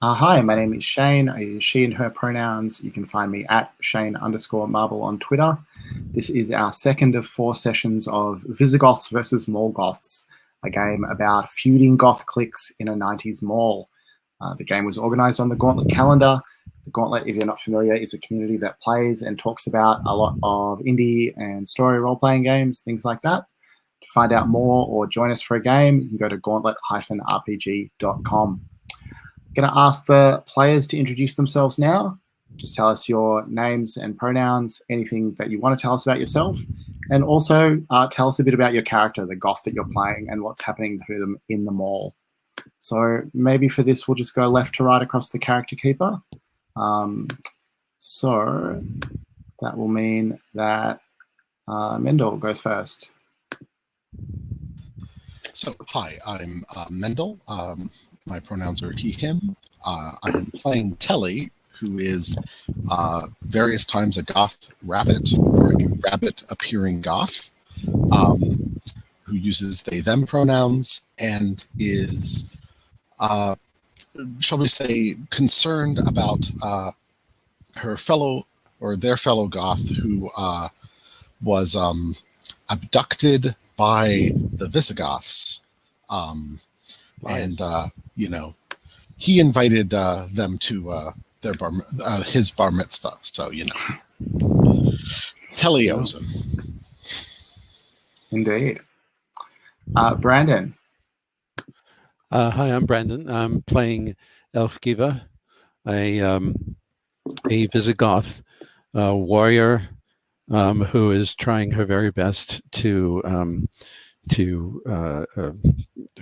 Hi, my name is Shane. I use she and her pronouns. You can find me at Shane_Marble on Twitter. This is our second of 4 sessions of Visigoths versus Mall Goths, a game about feuding Goth cliques in a 90s mall. The game was organized on the Gauntlet calendar. The Gauntlet, if you're not familiar, is a community that plays and talks about a lot of indie and story role-playing games, things like that. To find out more or join us for a game, you can go to gauntlet-rpg.com. Going to ask the players to introduce themselves now. Just tell us your names and pronouns, anything that you want to tell us about yourself, and also tell us a bit about your character, the goth that you're playing, and what's happening to them in the mall. So maybe for this, we'll just go left to right across the character keeper. So that will mean that Mendel goes first. So, hi, I'm Mendel. My pronouns are he, him. I am playing Telly, who is various times a goth rabbit, or a rabbit-appearing goth, who uses they, them pronouns, and is, shall we say, concerned about her fellow, or their fellow goth, who was abducted by the Visigoths. And he invited them to their his bar mitzvah. So, Telly owes him. Indeed. Brandon. Hi, I'm Brandon. I'm playing Elfgiva, a Visigoth warrior who is trying her very best to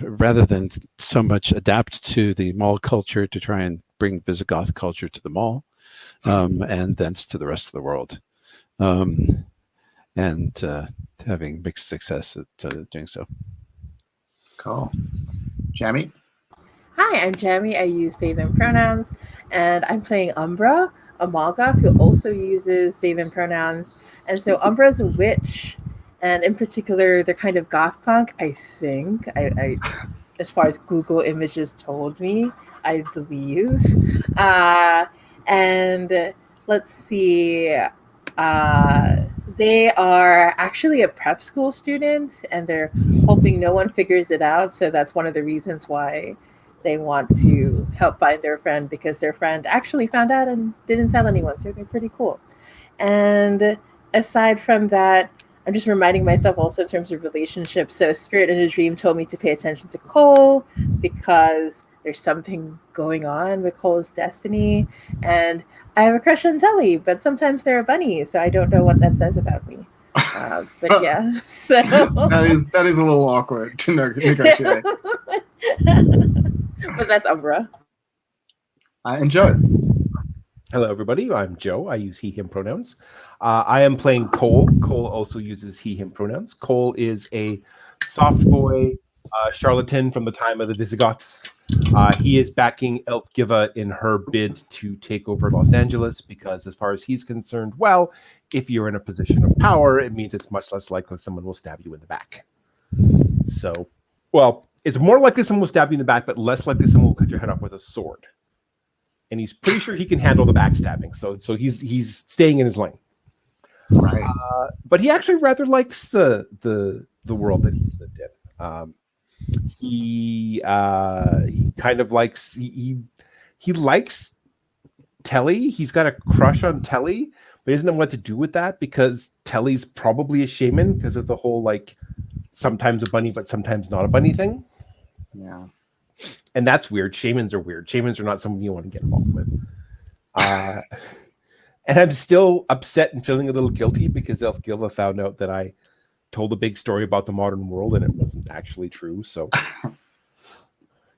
rather than so much adapt to the mall culture, to try and bring Visigoth culture to the mall, and thence to the rest of the world, and having mixed success at doing so. Cool. Jamie? Hi, I'm Jamie. I use they, them pronouns, and I'm playing Umbra, a mall goth who also uses they, them pronouns. And so Umbra is a witch. And in particular, they're kind of goth punk, I think. I as far as Google Images told me, I believe. And let's see. They are actually a prep school student, and they're hoping no one figures it out. So that's one of the reasons why they want to help find their friend, because their friend actually found out and didn't tell anyone. So they're pretty cool. And aside from that, I'm just reminding myself also in terms of relationships. So Spirit in a Dream told me to pay attention to Cole because there's something going on with Cole's destiny. And I have a crush on Telly, but sometimes they're a bunny, so I don't know what that says about me. But yeah, so... that is a little awkward to negotiate. But that's Umbra. And Joe. Hello, everybody. I'm Joe. I use he, him pronouns. I am playing Cole. Cole also uses he, him pronouns. Cole is a soft boy charlatan from the time of the Visigoths. He is backing Elfgiva in her bid to take over Los Angeles because, as far as he's concerned, well, if you're in a position of power, it means it's much less likely someone will stab you in the back. So, well, it's more likely someone will stab you in the back, but less likely someone will cut your head off with a sword. And he's pretty sure he can handle the backstabbing, so he's staying in his lane. Right. But he actually rather likes the world that he's lived in. He kind of likes he likes Telly. He's got a crush on Telly, but he doesn't know what to do with that because Telly's probably a shaman because of the whole sometimes a bunny but sometimes not a bunny thing. Yeah. And that's weird. Shamans are weird. Shamans are not someone you want to get involved with. And I'm still upset and feeling a little guilty because Elfgiva found out that I told a big story about the modern world and it wasn't actually true. So,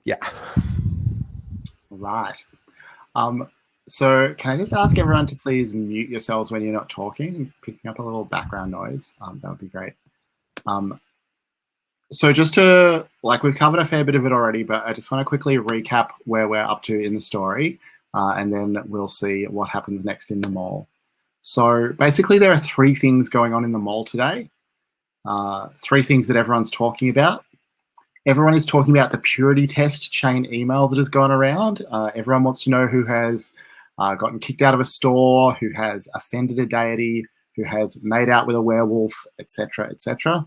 yeah. Right. So can I just ask everyone to please mute yourselves when you're not talking, picking up a little background noise? That would be great. So just to, we've covered a fair bit of it already, but I just want to quickly recap where we're up to in the story, and then we'll see what happens next in the mall. So basically there are 3 things going on in the mall today, 3 things that everyone's talking about. Everyone is talking about the purity test chain email that has gone around. Everyone wants to know who has gotten kicked out of a store, who has offended a deity, who has made out with a werewolf, etc., etc.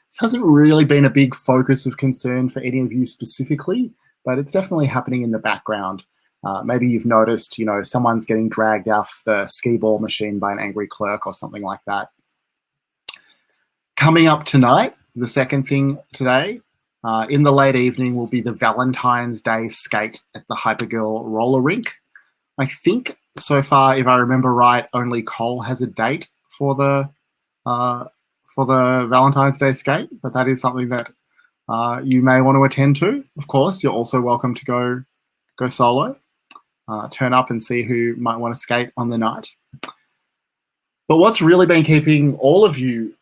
This hasn't really been a big focus of concern for any of you specifically, but it's definitely happening in the background. Maybe you've noticed, someone's getting dragged off the skee ball machine by an angry clerk or something like that. Coming up tonight, the second thing today, in the late evening will be the Valentine's Day skate at the Hypergirl roller rink. I think so far, if I remember right, only Cole has a date for the Valentine's Day skate, but that is something that you may want to attend to. Of course, you're also welcome to go solo. Turn up and see who might want to skate on the night. But what's really been keeping all of you,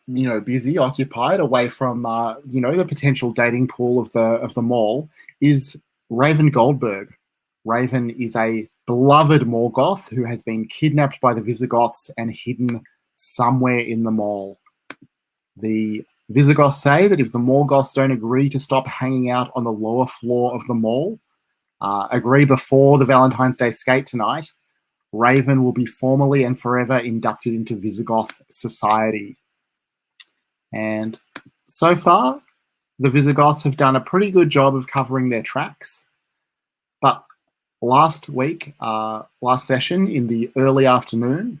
busy, occupied, away from, the potential dating pool of the mall is Raven Goldberg. Raven is a beloved Morgoth who has been kidnapped by the Visigoths and hidden somewhere in the mall. The Visigoths say that if the Morgoths don't agree to stop hanging out on the lower floor of the mall, agree before the Valentine's Day skate tonight, Raven will be formally and forever inducted into Visigoth society. And so far, the Visigoths have done a pretty good job of covering their tracks. But last session in the early afternoon,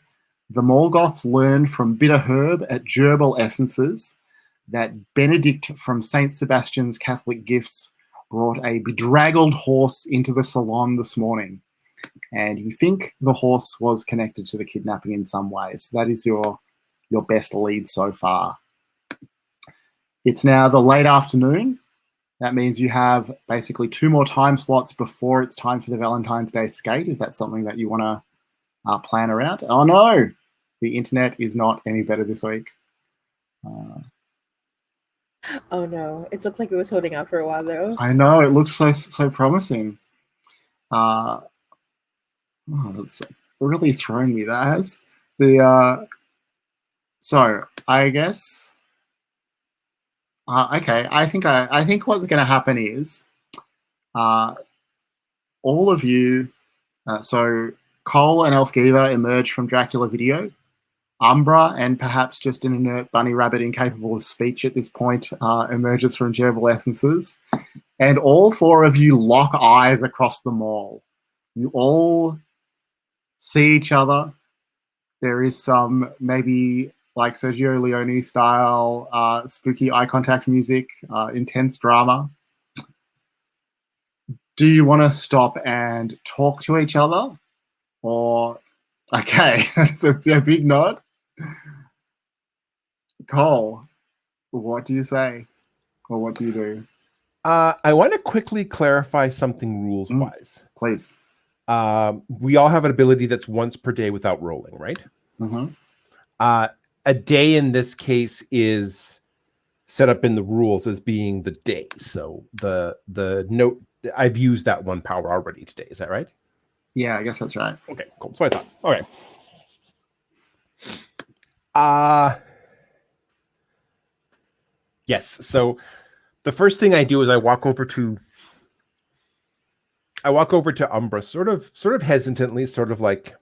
the Morgoths learned from Bitter Herb at Gerbil Essences that Benedict from St. Sebastian's Catholic Gifts brought a bedraggled horse into the salon this morning. And you think the horse was connected to the kidnapping in some way. So that is your best lead so far. It's now the late afternoon. That means you have basically 2 more time slots before it's time for the Valentine's Day skate, if that's something that you want to plan around. Oh no, the internet is not any better this week. Oh no, it looked like it was holding out for a while though. I know, it looks so promising. That's really thrown me, that has. So I guess okay, I think what's going to happen is all of you, so Cole and Elfgiva emerge from Dracula Video. Umbra and perhaps just an inert bunny rabbit incapable of speech at this point emerges from Gerbil Essences. And all 4 of you lock eyes across the mall. You all see each other. There is some maybe like Sergio Leone style spooky eye contact music, intense drama. Do you want to stop and talk to each other? Or, okay, that's a big nod. Cole, what do you say? Or what do you do? I want to quickly clarify something rules-wise. Please. We all have an ability that's once per day without rolling, right? Mm-hmm. A day in this case is set up in the rules as being the day. So the note, I've used that 1 power already today. Is that right? Yeah, I guess that's right. Okay, cool. So I thought. Okay. Yes. So the first thing I do is I walk over to Umbra, sort of hesitantly, sort of like,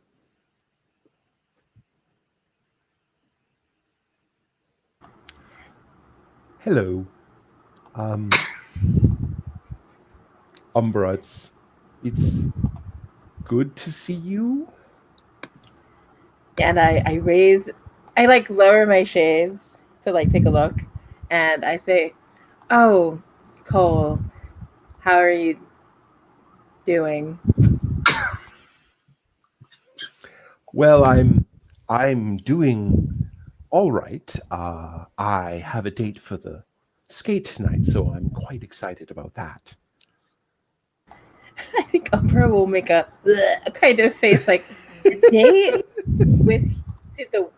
hello, Umbra. It's good to see you. And I like lower my shades to like take a look, and I say, "Oh, Cole, how are you doing?" Well, I'm doing all right. I have a date for the skate tonight, so I'm quite excited about that. I think Umbra will make a kind of face like, date to the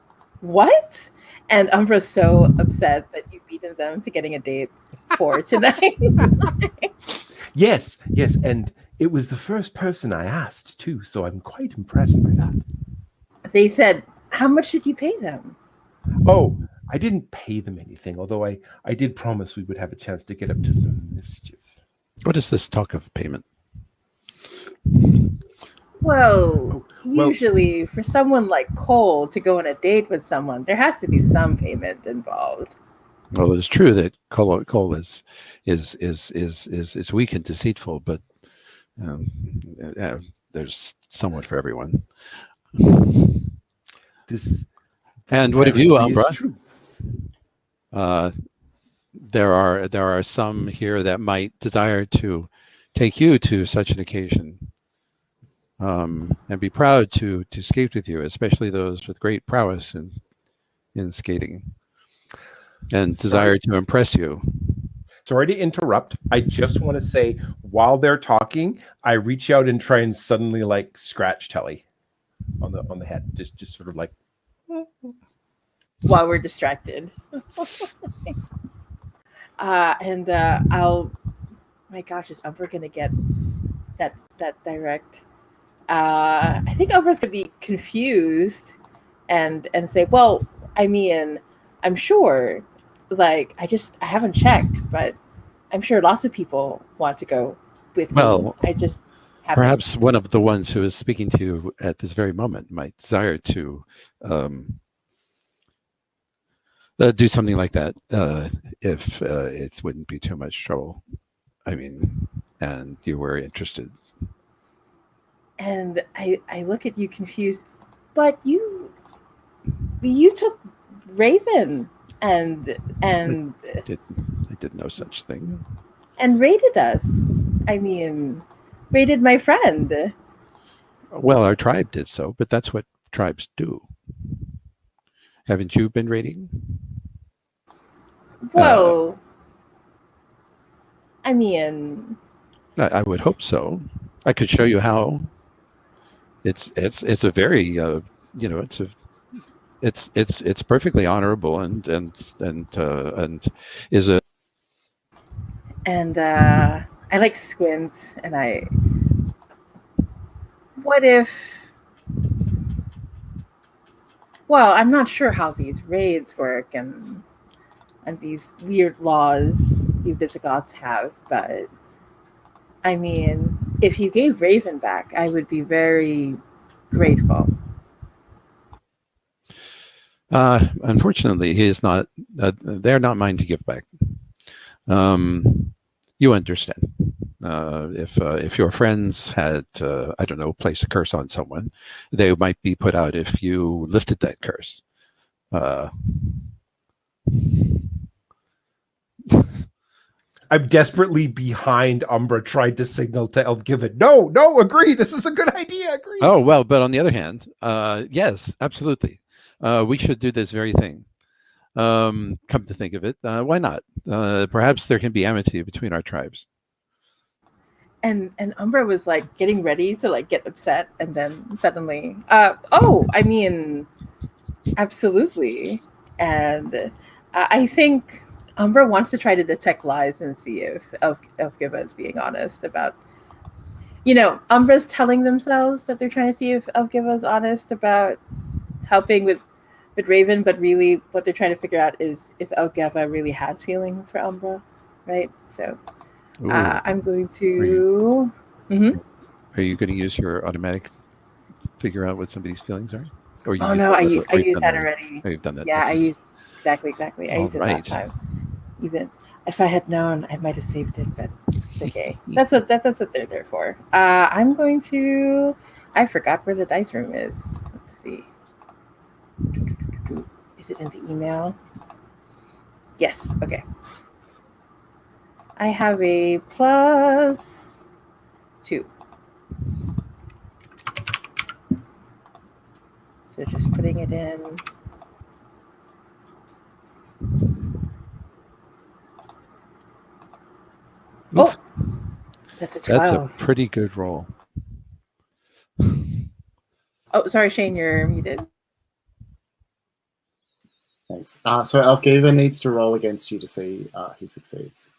what? And Umbra's so upset that you've beaten them to getting a date for tonight. Yes, and it was the first person I asked too, so I'm quite impressed by that. They said, how much did you pay them? Oh, I didn't pay them anything, although I did promise we would have a chance to get up to some mischief. What is this talk of payment? Well, well- usually for someone like Cole to go on a date with someone, there has to be some payment involved. Well, it's true that Cole is weak and deceitful, but there's someone for everyone. And what of you, apparently is Umbra? true. There are some here that might desire to take you to such an occasion, and be proud to skate with you, especially those with great prowess in skating, and desire to impress you. Sorry to interrupt. I just want to say, while they're talking, I reach out and try and suddenly like scratch Telly on the head, just sort of like While we're distracted. And I'll. My gosh, is Umbra gonna get that direct? I think Umbra's gonna be confused and say, "Well, I mean, I'm sure. Like, I haven't checked, but I'm sure lots of people want to go with me. I just haven't." Perhaps one of the ones who is speaking to you at this very moment might desire to do something like that, if it wouldn't be too much trouble. I mean, and you were interested. And I look at you confused, but you took Raven and I did no such thing. And raided us. I mean, raided my friend. Well, our tribe did so, but that's what tribes do. Haven't you been raiding? Well, I mean, I would hope so. I could show you how. It's a very it's perfectly honorable and is a. And I like squint, and what if? Well, I'm not sure how these raids work and these weird laws you Visigoths have, but I mean, if you gave Raven back, I would be very grateful. Unfortunately, he is not. They're not mine to give back. You understand. If your friends had, I don't know, placed a curse on someone, they might be put out if you lifted that curse. I'm desperately behind Umbra, tried to signal to Elfgiven. No, agree. This is a good idea. Agree. Oh, well, but on the other hand, yes, absolutely. We should do this very thing. Come to think of it, why not? Perhaps there can be amity between our tribes. And Umbra was like getting ready to like get upset, and then suddenly, I mean, absolutely. And I think Umbra wants to try to detect lies and see if Elfgiva is being honest about. Umbra's telling themselves that they're trying to see if Elfgiva is honest about helping with Raven, but really what they're trying to figure out is if Elfgiva really has feelings for Umbra, right? So I'm going to. Are you going to use your automatic figure out what somebody's feelings are? Or I used that already. Oh, you've done that. Yeah, okay. I used exactly. I used it last time. Even if I had known, I might have saved it, but it's okay. That's what they're there for. I'm going to. I forgot where the dice room is. Let's see. Is it in the email? Yes. Okay. I have a +2. So just putting it in. Oof. Oh, that's a 12. That's a pretty good roll. Oh, sorry, Shane, you're muted. Thanks. So Elfgiva needs to roll against you to see who succeeds.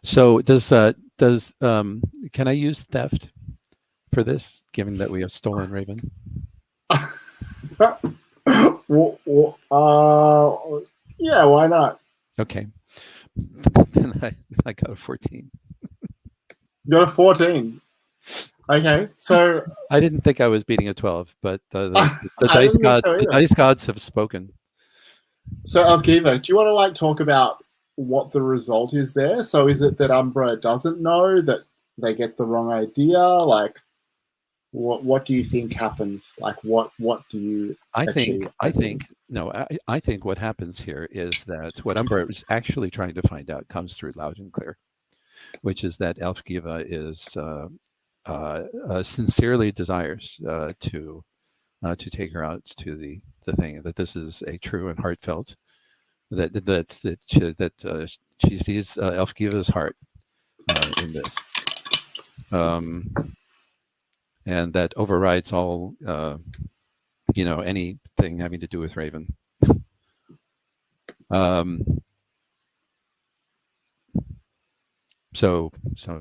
So can I use theft for this, given that we have stolen Raven? Yeah, why not? Okay. Then I got a 14. You got a 14. Okay, so I didn't think I was beating a 12, but the I didn't think so the either. dice gods have spoken. So, Avgiva, do you want to like talk about what the result is there? So, is it that Umbra doesn't know, that they get the wrong idea? Like, what do you think happens? Like, what do you achieve? I think what happens here is that what Umbra is actually trying to find out comes through loud and clear, which is that Elfgiva is sincerely desires to take her out to the thing, that this is a true and heartfelt, that she sees Elfgiva's heart in this, and that overrides all anything having to do with Raven. So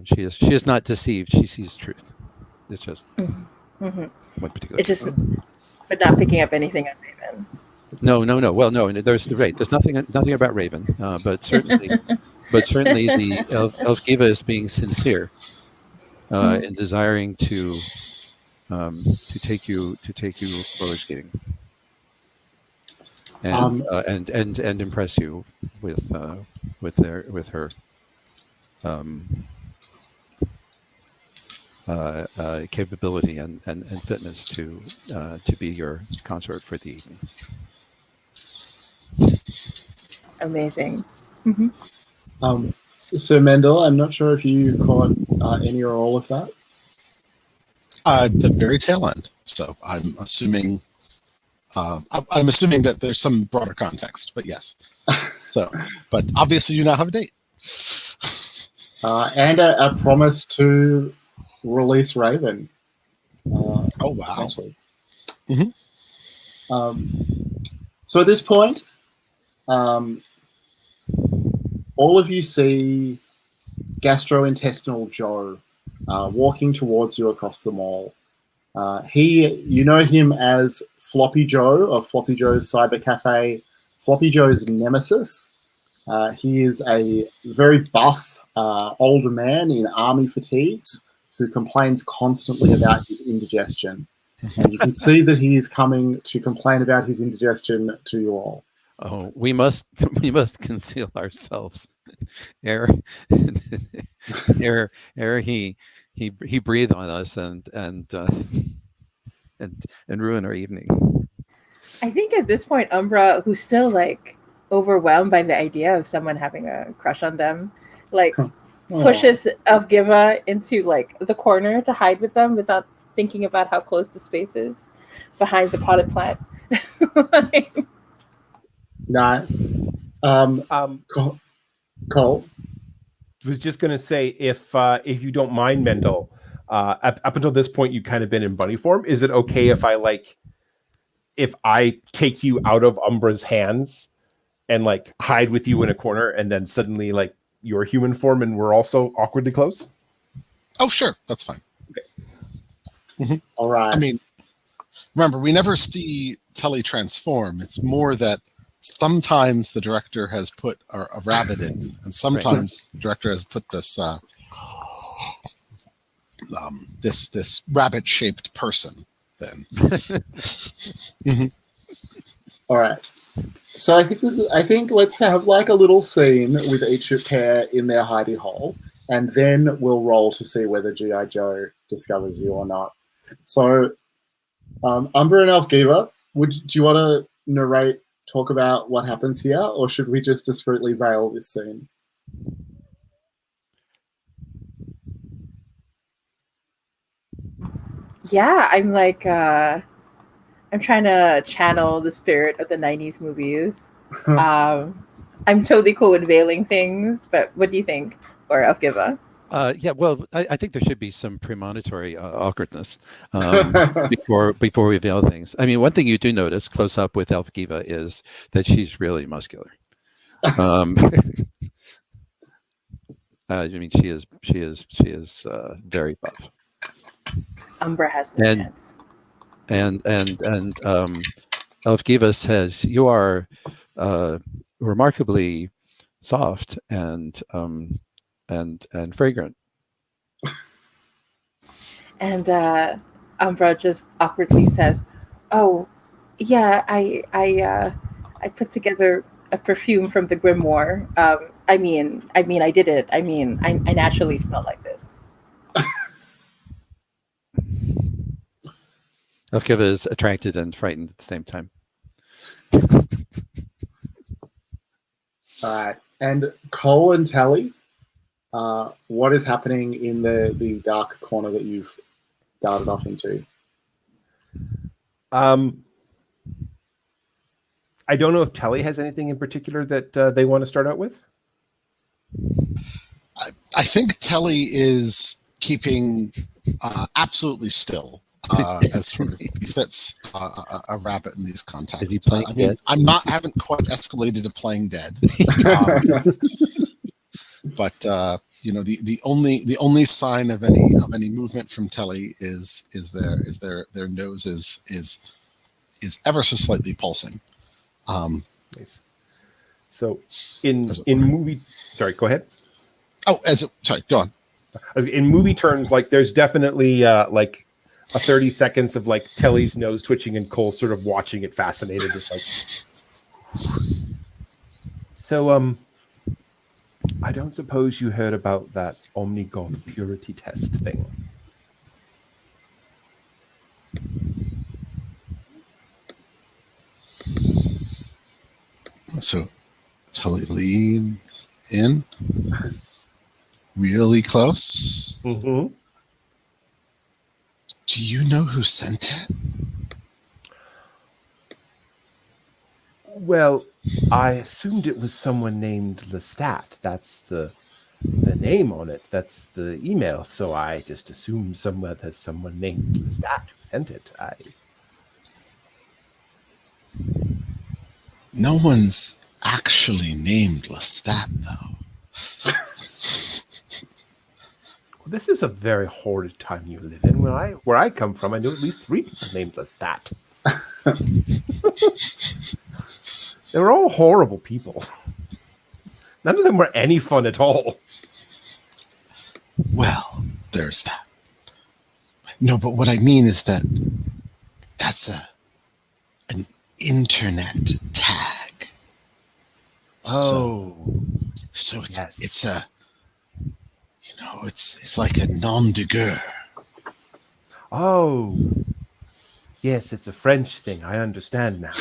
she is not deceived. She sees truth. It's just one particular. It's just, but not picking up anything on Raven. No. Well, no. There's nothing about Raven, but certainly the Elfgiva is being sincere in desiring to take you roller skating and impress you with her capability and fitness to be your consort for the evening. Amazing. So, Mendel, I'm not sure if you caught any or all of that. The very tail end. So I'm assuming that there's some broader context, but yes. So, but obviously you now have a date. And a promise to release Raven. Oh, wow. Mm-hmm. So at this point, all of you see Gastrointestinal Joe walking towards you across the mall. You know him as Floppy Joe of Floppy Joe's Cyber Cafe, Floppy Joe's nemesis. He is a very buff older man in army fatigues who complains constantly about his indigestion. And you can see that he is coming to complain about his indigestion to you all. Oh, we must conceal ourselves, ere he breathe on us and ruin our evening. I think at this point, Umbra, who's still like overwhelmed by the idea of someone having a crush on them, like pushes Elfgiva into like the corner to hide with them without thinking about how close the space is behind the potted plant. Nice. Cole? Was just going to say, if you don't mind, Mendel, up until this point, you've kind of been in bunny form. Is it okay if I take you out of Umbra's hands and like hide with you in a corner, and then suddenly like you're human form and we're also awkwardly close? Oh, sure. That's fine. Okay. Mm-hmm. All right. I mean, remember, we never see Telly transform. It's more that sometimes the director has put a rabbit in, and sometimes the director has put this this rabbit-shaped person. Then, All right. So I think let's have like a little scene with each pair in their hidey hole, and then we'll roll to see whether G.I. Joe discovers you or not. So, Umbra and Elfgiva, do you want to talk about what happens here, or should we just discreetly veil this scene? Yeah, I'm like, I'm trying to channel the spirit of the 90s movies. I'm totally cool with veiling things, but what do you think? Or Elfgiva? Yeah, well, I think there should be some premonitory awkwardness before we veil things. I mean, one thing you do notice close up with Elfgiva is that she's really muscular. I mean, she is very buff. Umbra has no chance. Elfgiva says, "You are remarkably soft and fragrant." And Umbra just awkwardly says, "Oh, yeah, I put together a perfume from the grimoire. I mean, I did it. I mean, I naturally smell like this." Elfgiva is attracted and frightened at the same time. All right. And Cole and Tally, what is happening in the dark corner that you've darted off into? I don't know if Telly has anything in particular that they want to start out with. I think Telly is keeping absolutely still, as sort of befits a rabbit in these contexts. Is he playing dead? Haven't quite escalated to playing dead, but the only sign of any movement from Telly is their nose is ever so slightly pulsing. Nice. So in movie, sorry, go ahead. Oh, sorry, go on. In movie terms, like there's definitely like a 30 seconds of like Telly's nose twitching and Cole sort of watching it fascinated, just like. So I don't suppose you heard about that Omnigoth purity test thing. So Telly leans in really close. Mm-hmm. Do you know who sent it? Well, I assumed it was someone named Lestat. That's the name on it. That's the email. So I just assumed there's someone named Lestat who sent it. No one's actually named Lestat, though. Well, this is a very horrid time you live in. Where I come from, I know at least 3 people named Lestat. They were all horrible people. None of them were any fun at all. Well, there's that. No, but what I mean is that's an internet tag. Oh. So it's a it's like a nom de guerre. Oh. Yes, it's a French thing. I understand now.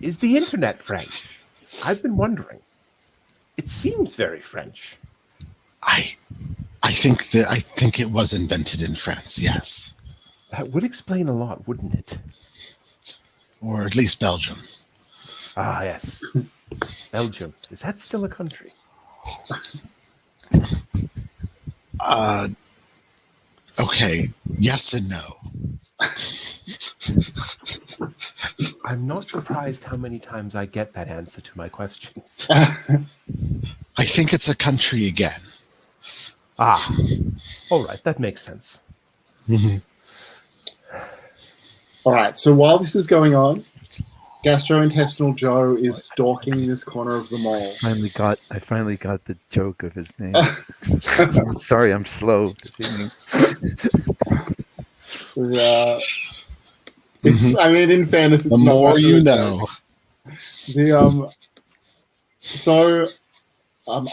Is the internet French? I've been wondering. It seems very French. I think it was invented in France, yes. That would explain a lot, wouldn't it? Or at least Belgium. Ah, yes. Belgium. Is that still a country? Okay. Yes and no. I'm not surprised how many times I get that answer to my questions. I think it's a country again. Ah. All right, that makes sense. All right, so while this is going on, Gastrointestinal Joe is stalking this corner of the mall. I finally got the joke of his name. I'm sorry, I'm slow. It's, I mean, in fairness, it's the not more you know.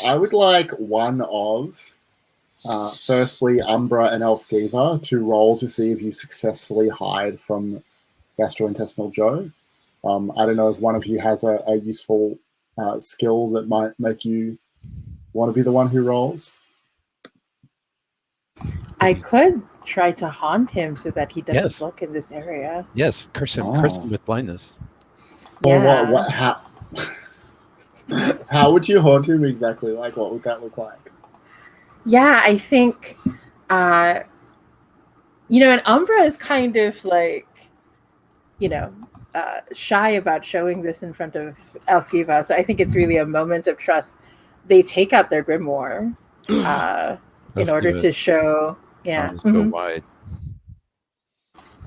I would like one of, firstly, Umbra and Elfgiva to roll to see if you successfully hide from Gastrointestinal Joe. I don't know if one of you has a useful skill that might make you want to be the one who rolls. I could try to haunt him so that he doesn't Yes. look in this area. Yes, curse him with blindness. Well, Yeah. how would you haunt him exactly? Like, what would that look like? Yeah, I think, and Umbra is kind of like, shy about showing this in front of Elfgiva. So I think it's really a moment of trust. They take out their grimoire in order to show. Yeah. Arms go wide.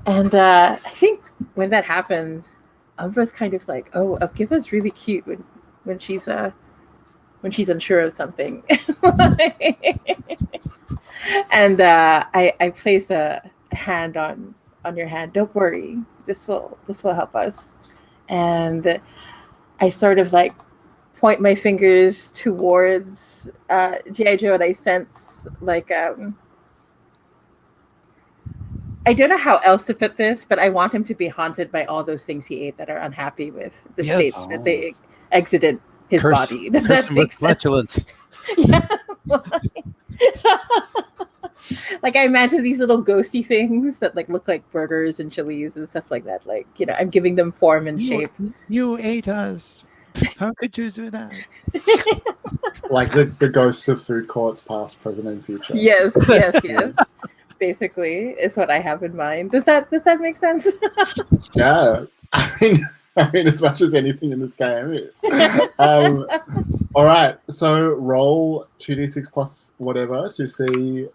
And I think when that happens, Umbra's kind of like, "Oh, Avgiva's really cute when she's unsure of something." And I place a hand on your hand. Don't worry, this will help us. And I sort of like point my fingers towards G.I. Joe, and I sense like I don't know how else to put this, but I want him to be haunted by all those things he ate that are unhappy with the Yes. state that they exited his Curse, body. Does curse that him make with sense? flatulence. Yeah. Like I imagine these little ghosty things that like look like burgers and chilies and stuff like that. Like, you know, I'm giving them form and shape. You ate us. How could you do that? Like the ghosts of food courts, past, present, and future. Yes. Basically, it's what I have in mind. Does that make sense? Yeah. I mean, as much as anything in this game. All right. So roll 2d6 plus whatever to see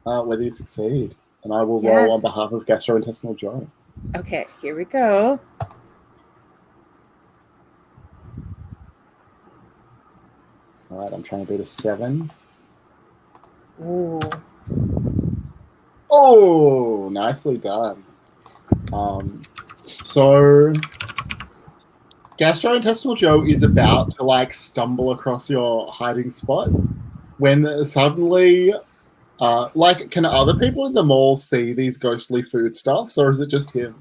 whether you succeed, and I will roll on behalf of Gastrointestinal Joe. Okay, here we go. All right. I'm trying to beat a 7. Ooh. Oh, nicely done. So Gastrointestinal Joe is about to like stumble across your hiding spot when suddenly, like, can other people in the mall see these ghostly foodstuffs, or is it just him?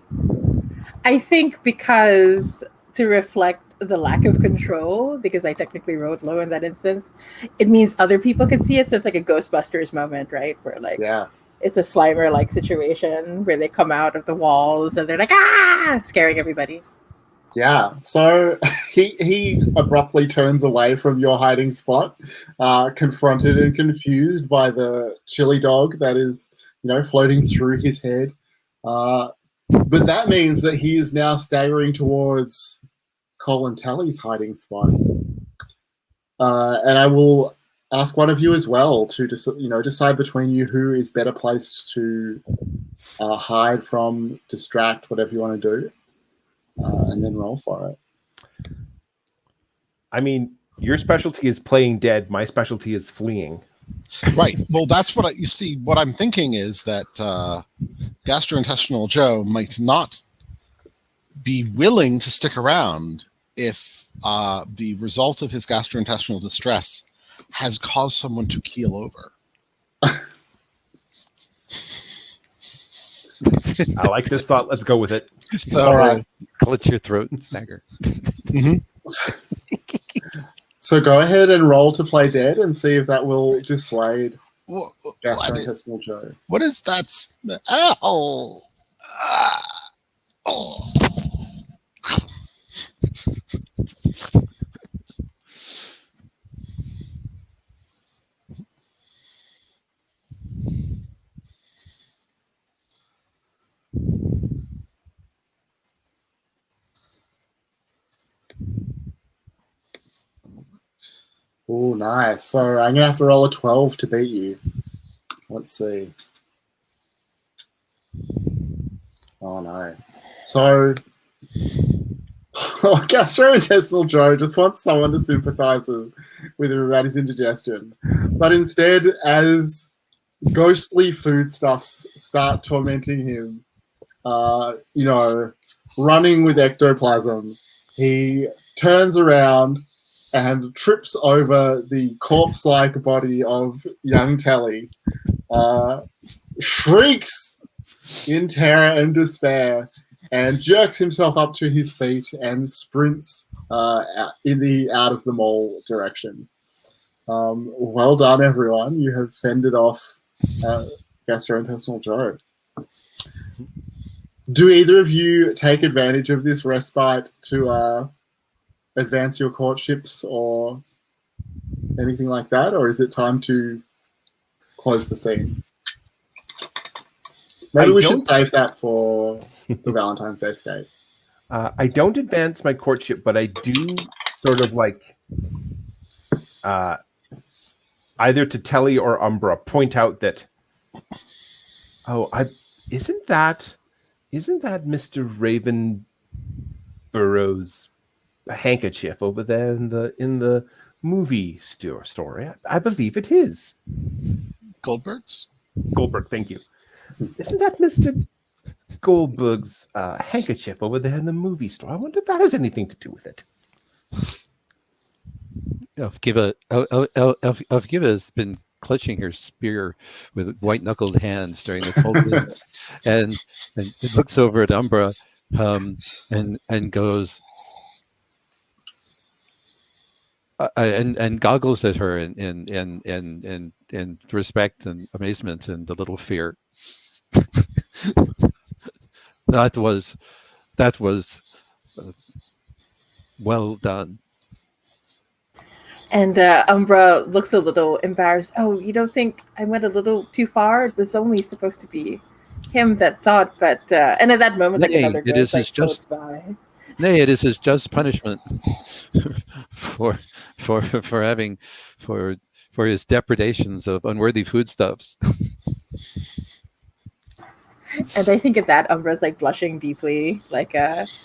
I think because to reflect the lack of control, because I technically rolled low in that instance, it means other people can see it. So it's like a Ghostbusters moment, right? Where like it's a Slimer-like situation where they come out of the walls and they're like, scaring everybody. Yeah, so he abruptly turns away from your hiding spot, confronted and confused by the chili dog that is, floating through his head. But that means that he is now staggering towards Colin Talley's hiding spot. And I will ask one of you as well to decide between you who is better placed to hide from, distract, whatever you want to do. And then roll for it. I mean, your specialty is playing dead. My specialty is fleeing. Right. Well, that's what you see. What I'm thinking is that Gastrointestinal Joe might not be willing to stick around if the result of his gastrointestinal distress has caused someone to keel over. I like this thought. Let's go with it. So, all right. Clutch your throat and stagger. Mm-hmm. So go ahead and roll to play dead and see if that will dissuade Gastrointestinal Joe. What is that? Ow! Oh. Oh, nice. So I'm going to have to roll a 12 to beat you. Let's see. Oh, no. So Gastrointestinal Joe just wants someone to sympathize with him about his indigestion. But instead, as ghostly foodstuffs start tormenting him, running with ectoplasm, he turns around and trips over the corpse-like body of young Telly, shrieks in terror and despair, and jerks himself up to his feet and sprints in the out of the mall direction. Well done, everyone. You have fended off Gastrointestinal Joe. Do either of you take advantage of this respite to advance your courtships or anything like that, or is it time to close the scene? Maybe we should save that for the Valentine's Day skate. I don't advance my courtship, but I do sort of like either to Telly or Umbra point out that isn't that Isn't that Mr. Ravenborough's handkerchief over there in the movie store? I believe it is. Goldberg's? Goldberg, thank you. Isn't that Mr. Goldberg's handkerchief over there in the movie store? I wonder if that has anything to do with it. Elfgiva has been clutching her spear with white-knuckled hands during this whole business, and it looks over at Umbra and goes and goggles at her in respect and amazement and a little fear. That was well done. And Umbra looks a little embarrassed. Oh, you don't think I went a little too far? It was only supposed to be him that saw it, but and at that moment, like another girl floats by. Nay, it is his just punishment for his depredations of unworthy foodstuffs. And I think at that, Umbra's like blushing deeply, like, I'm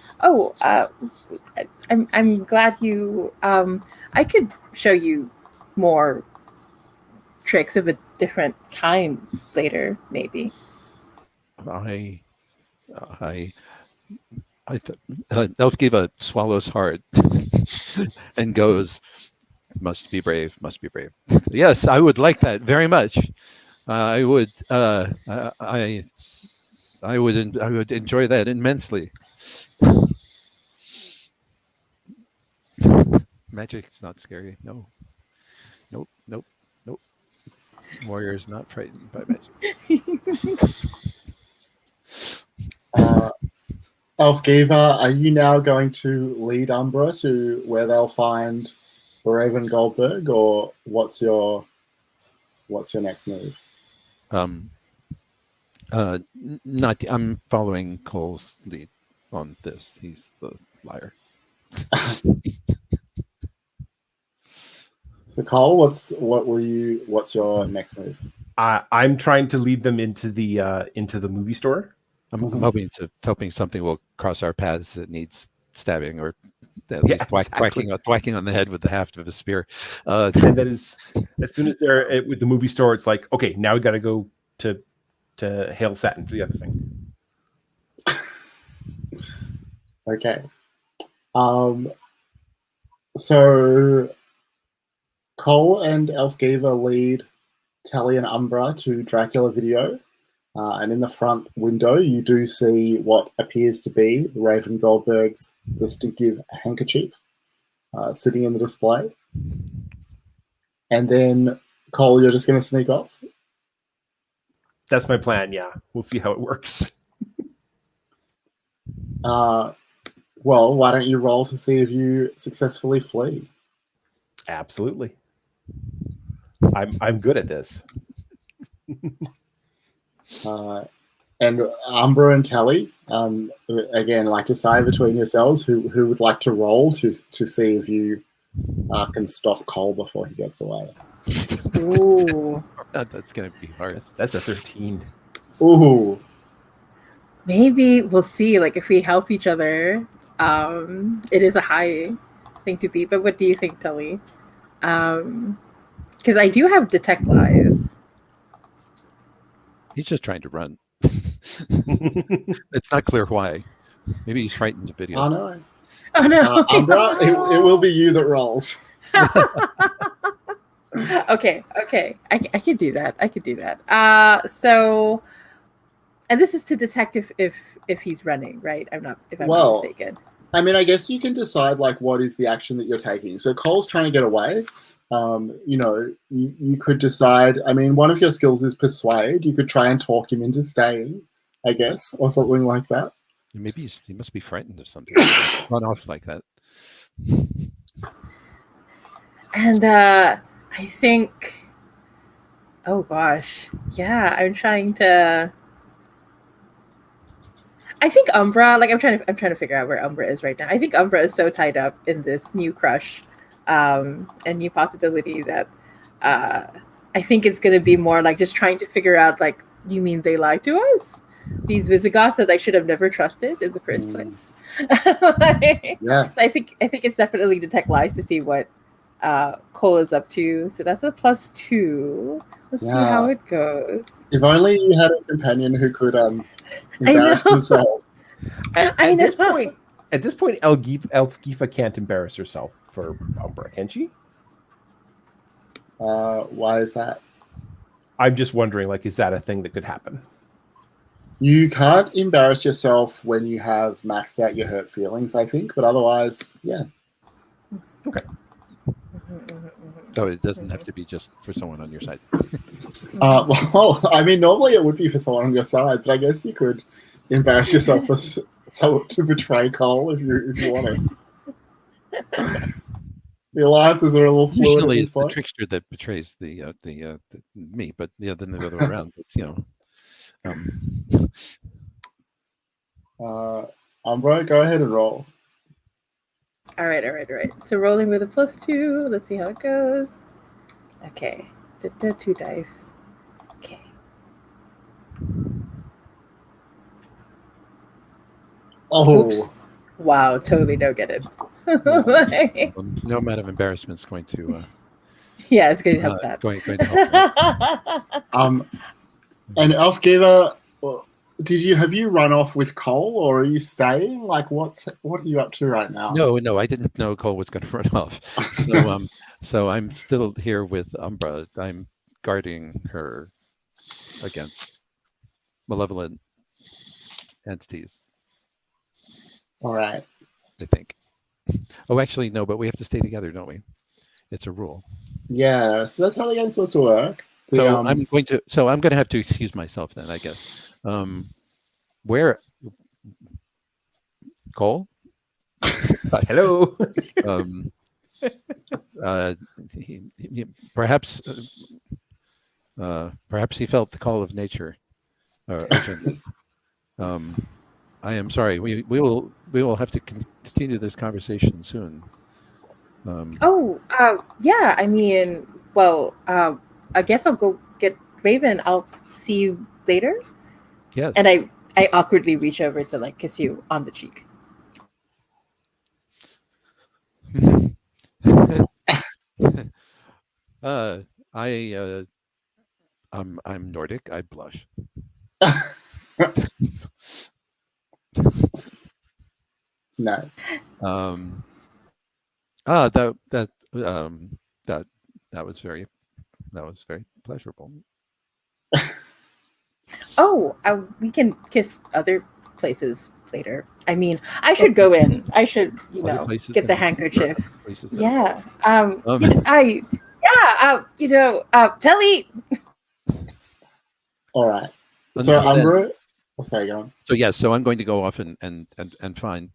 glad you. I could show you more tricks of a different kind later, maybe. Elfgiva swallows hard and goes, "Must be brave. Must be brave." Yes, I would like that very much. I would enjoy that immensely. Magic is not scary. No. Nope. Warrior is not frightened by magic. Elfgiva, are you now going to lead Umbra to where they'll find Raven Goldberg, or what's your next move? I'm following Cole's lead on this. He's the liar. So Cole, what's your next move? I'm trying to lead them into the movie store. I'm hoping something will cross our paths that needs stabbing, or at least thwacking on the head with the haft of a spear. And that is, as soon as they're with the movie store, it's like, okay, now we got to go to Hail Satin for the other thing. Okay. So Cole and Elfgiva lead Tally and Umbra to Dracula Video. And in the front window, you do see what appears to be Raven Goldberg's distinctive handkerchief sitting in the display. And then, Cole, you're just going to sneak off? That's my plan, yeah. We'll see how it works. Well, why don't you roll to see if you successfully flee? Absolutely. I'm good at this. And Umbra and Tally, again, like, decide between yourselves who would like to roll to see if you can stop Cole before he gets away. Ooh. That's going to be hard. That's a 13. Ooh. Maybe we'll see. Like, if we help each other, it is a high thing to beat. But what do you think, Tully? Because I do have detect lies. He's just trying to run. It's not clear why. Maybe he's frightened of video. Oh no! Umbra, it will be you that rolls. Okay. I could do that. So, and this is to detect if he's running, right? I'm not mistaken. I mean, I guess you can decide, like, what is the action that you're taking. So Cole's trying to get away. You could decide. I mean, one of your skills is persuade. You could try and talk him into staying, I guess, or something like that. Maybe he must be frightened of something. Run off like that. And I think, oh gosh, yeah, I'm trying to. I think Umbra, like, I'm trying to figure out where Umbra is right now. I think Umbra is so tied up in this new crush, and new possibility that I think it's going to be more like just trying to figure out, like, you mean they lied to us, these Visigoths that I should have never trusted in the first place. Yeah. So I think it's definitely detect lies to see what Cole is up to. So that's a +2. Let's see how it goes. If only you had a companion who could embarrass themselves. At this point, Elfgifa can't embarrass herself for Umbra, can she? Why is that? I'm just wondering, like, is that a thing that could happen? You can't embarrass yourself when you have maxed out your hurt feelings, I think, but otherwise, yeah. Okay. So it doesn't have to be just for someone on your side. Well, I mean, normally it would be for someone on your side, but I guess you could embarrass yourself to betray Cole if you wanted. The alliances are a little fluid. Usually, at it's this the point. trickster that betrays the me, but then the other way around. It's, Umbra, go ahead and roll. All right. So rolling with a +2. Let's see how it goes. Okay. 2 dice. Okay. Oh. Oops. Wow, totally don't get it. No amount of embarrassment is going to. Yeah, it's going to help that. Going to help. And Elfgiver, have you run off with Cole, or are you staying? Like, what are you up to right now? No, I didn't know Cole was going to run off. So I'm still here with Umbra. I'm guarding her against malevolent entities. All right. I think. Oh, actually, no, but we have to stay together, don't we? It's a rule. Yeah, so that's how the game's supposed to work. So I'm going to have to excuse myself then, I guess. Where Cole? Hello. Perhaps he felt the call of nature. I am sorry. We will have to continue this conversation soon. Yeah. I mean, well, I guess I'll go get Raven. I'll see you later. Yes. And I awkwardly reach over to like kiss you on the cheek. I'm Nordic. I blush. Nice. That was very pleasurable. We can kiss other places later. I mean, I should go in. I should, get the handkerchief. Yeah. Telly. All right. So Umbra. Oh, sorry, go on. So yes, so I'm going to go off and find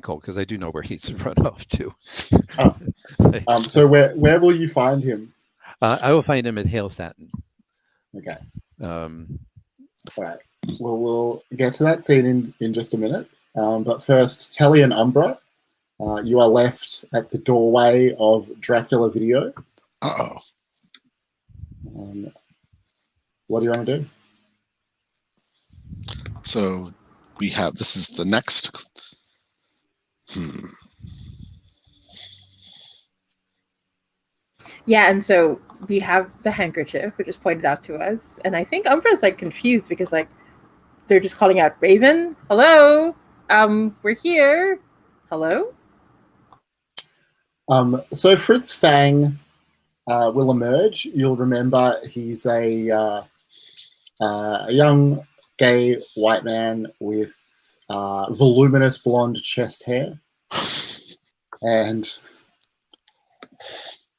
Cole, because I do know where he's run off to. So where will you find him? I will find him at Hale Satin. Okay. All right. Well, we'll get to that scene in just a minute. But first, Telly and Umbra, you are left at the doorway of Dracula Video. Uh-oh. What do you want to do? So this is the next. Yeah, and so we have the handkerchief, which is pointed out to us. And I think Umbra's like confused because like they're just calling out Raven. Hello. We're here. Hello. So Fritz Fang will emerge. You'll remember he's a young gay white man with voluminous blonde chest hair, and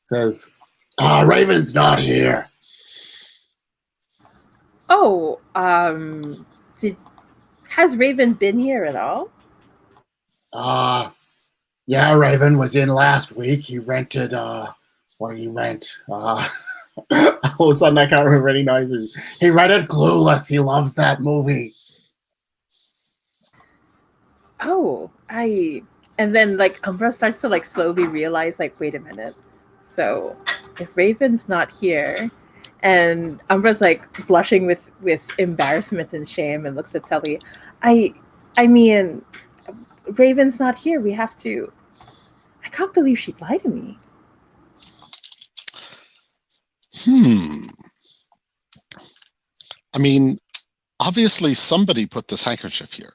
says, "Raven's not here." Oh, has Raven been here at all? Yeah, Raven was in last week. He rented, what did he rent? All of a sudden I can't remember any names. He rented Clueless. He loves that movie. And then like Umbra starts to like slowly realize like, wait a minute. So if Raven's not here And Umbra's like blushing with embarrassment and shame, and looks at Telly. I mean, Raven's not here. We have to. I can't believe she'd lie to me. I mean, obviously somebody put this handkerchief here.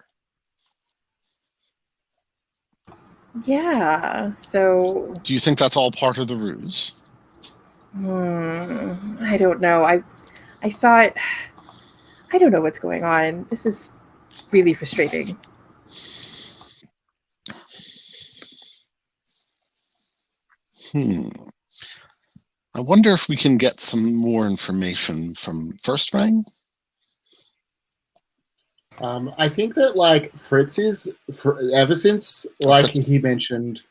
Yeah. So. Do you think that's all part of the ruse? I don't know. I thought. I don't know what's going on. This is really frustrating. I wonder if we can get some more information from First Rang. I think that like Fritz is ever since like he mentioned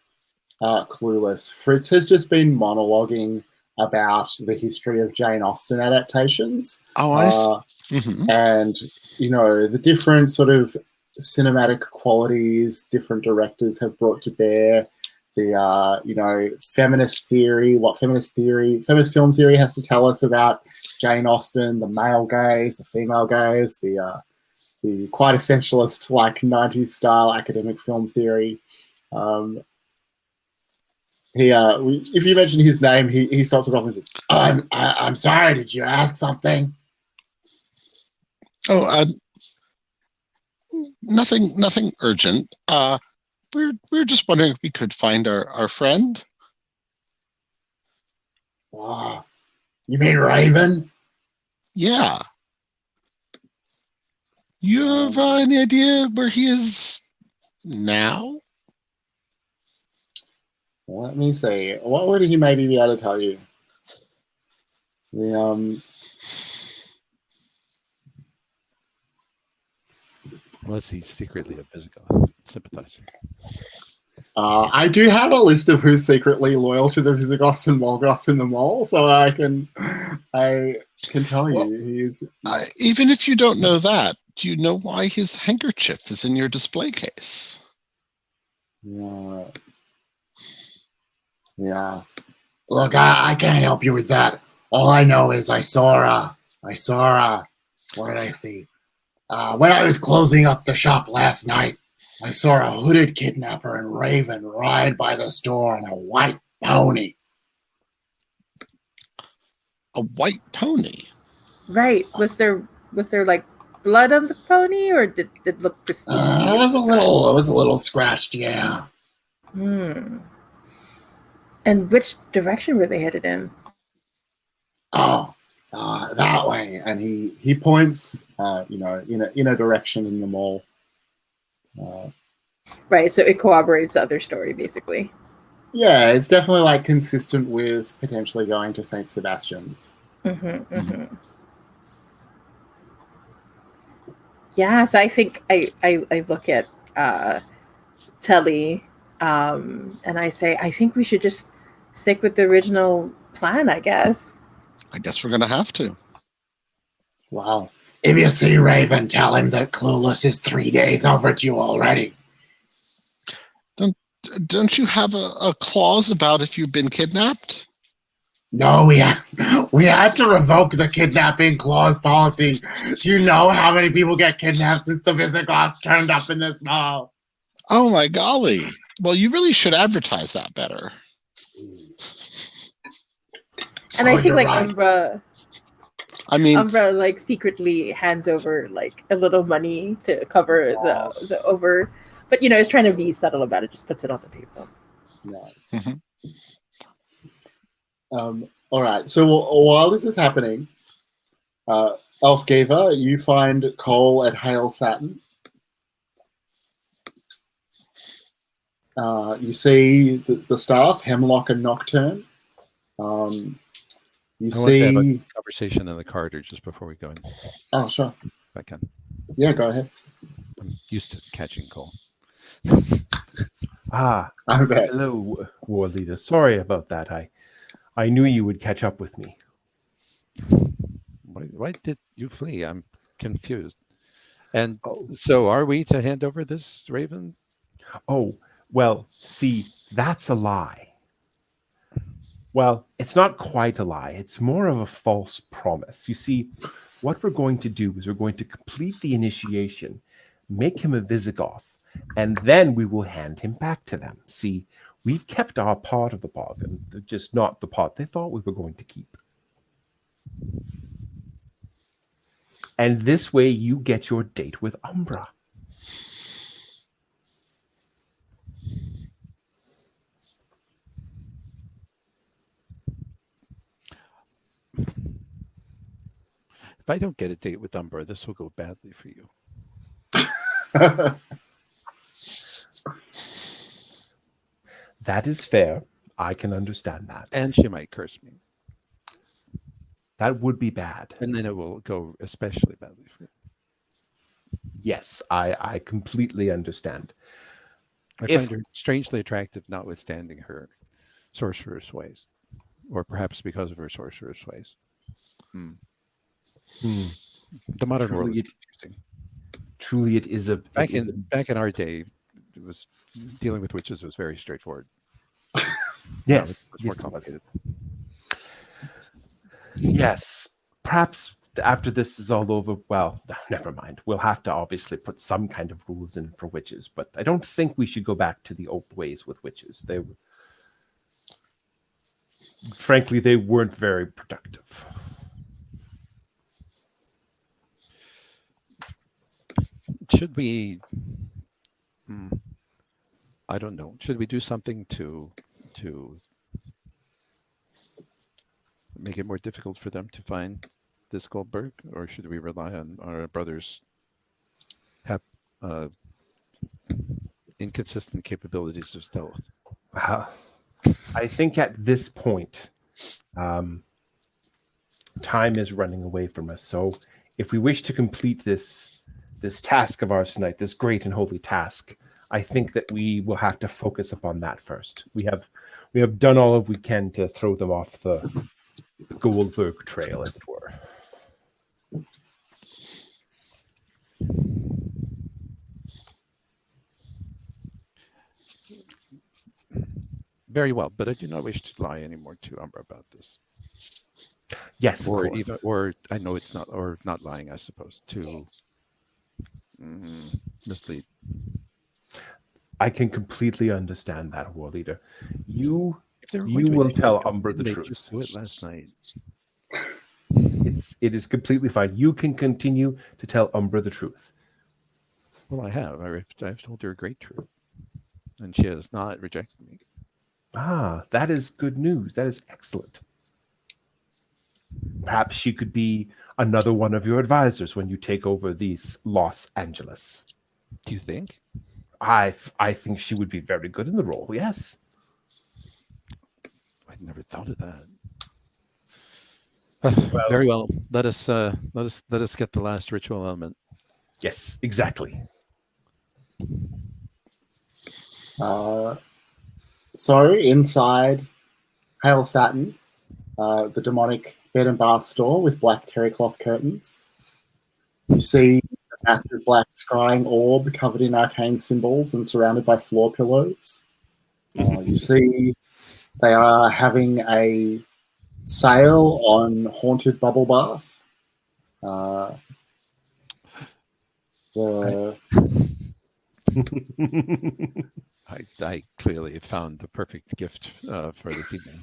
Clueless, Fritz has just been monologuing about the history of Jane Austen adaptations. And you know, the different sort of cinematic qualities different directors have brought to bear. The you know, feminist theory, what feminist film theory has to tell us about Jane Austen, the male gaze, the female gaze, the quite essentialist like 90s style academic film theory. If you mention his name, he starts it off and says, I'm sorry, did you ask something? Nothing urgent. We're just wondering if we could find our friend. You mean Raven? Yeah. You have any idea where he is now? Let me see. What would he maybe be able to tell you? Unless he's secretly a Visigoth sympathizer. I do have a list of who's secretly loyal to the Visigoths and Morgoths in the mall, so I can tell you he's. Even if you don't know that, do you know why his handkerchief is in your display case? Yeah. Look, I can't help you with that. All I know is I saw what did I see? When I was closing up the shop last night, I saw a hooded kidnapper and Raven ride by the store on a white pony. A white pony? Right. Was there like blood on the pony, or did it look pristine? It was a little scratched, yeah. And which direction were they headed in? That way. And he points, you know, in a direction in the mall. Right, so it corroborates the other story, basically. Yeah, it's definitely like consistent with potentially going to St. Sebastian's. Yeah, so I think I look at Telly, and I say, I think we should just stick with the original plan, I guess. I guess we're going to have to. Wow. If you see Raven, tell him that Clueless is 3 days overdue already. Don't you have a clause about if you've been kidnapped? No, we had to revoke the kidnapping clause policy. Do you know how many people get kidnapped since the Visigoths turned up in this mall? Oh my golly. Well, you really should advertise that better. And I think like right. Umbra like secretly hands over like a little money to cover the over, but you know, is trying to be subtle about it, just puts it on the table. Nice. All right. So while this is happening, Elfgaver, you find Cole at Hale Satin. You see the staff, Hemlock and Nocturne. You I want to have see a conversation in the corridor just before we go in. Oh, sure. If I can. Yeah, go ahead. I'm used to catching Cole. I bet. Hello, War Leader. Sorry about that. I knew you would catch up with me. Why did you flee? I'm confused. And so are we to hand over this Raven? Oh, well, see, that's a lie. Well, it's not quite a lie. It's more of a false promise. You see, what we're going to do is we're going to complete the initiation, make him a Visigoth, and then we will hand him back to them. See, we've kept our part of the bargain, just not the part they thought we were going to keep. And this way you get your date with Umbra. If I don't get a date with Umbra, this will go badly for you. That is fair. I can understand that. And she might curse me. That would be bad. And then it will go especially badly for you. Yes, I completely understand. I find her strangely attractive, notwithstanding her sorcerer's ways. Or perhaps because of her sorcerer's ways. The modern world is confusing. Truly, it is a... Back in our day, it was dealing with witches was very straightforward. Yes. It's more complicated. Yes. Perhaps after this is all over, well, never mind. We'll have to obviously put some kind of rules in for witches, but I don't think we should go back to the old ways with witches. Frankly, they weren't very productive. Should we... I don't know. Should we do something to make it more difficult for them to find this Goldberg, or should we rely on our brothers' inconsistent capabilities of stealth? I think at this point, time is running away from us. So if we wish to complete this task of ours tonight, this great and holy task, I think that we will have to focus upon that first. We have done all of we can to throw them off the Goldberg trail, as it were. Very well, but I do not wish to lie anymore to Umbra about this. Yes, or of course. even, or I know it's not, or not lying, I suppose, to mislead. I can completely understand that, War Leader. You will tell Umbra the truth. Just do it last night. It is completely fine. You can continue to tell Umbra the truth. Well, I have. I've told her a great truth, and she has not rejected me. Ah, that is good news. That is excellent. Perhaps she could be another one of your advisors when you take over these Los Angeles. Do you think? I think she would be very good in the role. Yes. I'd never thought of that. Very well. Let us get the last ritual element. Yes, exactly. So inside Pale Satin, the demonic bed and bath store with black terry cloth curtains, you see a massive black scrying orb covered in arcane symbols and surrounded by floor pillows. You see they are having a sale on haunted bubble bath. I clearly found the perfect gift for this evening.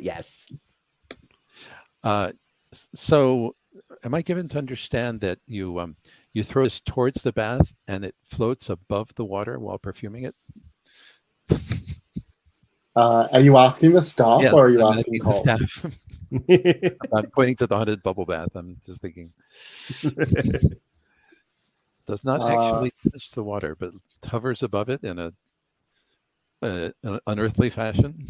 Yes. So, am I given to understand that you throw this towards the bath and it floats above the water while perfuming it? Are you asking the staff, or are you asking Cole? The staff. I'm pointing to the haunted bubble bath. I'm just thinking. Does not actually touch the water, but hovers above it in an unearthly fashion.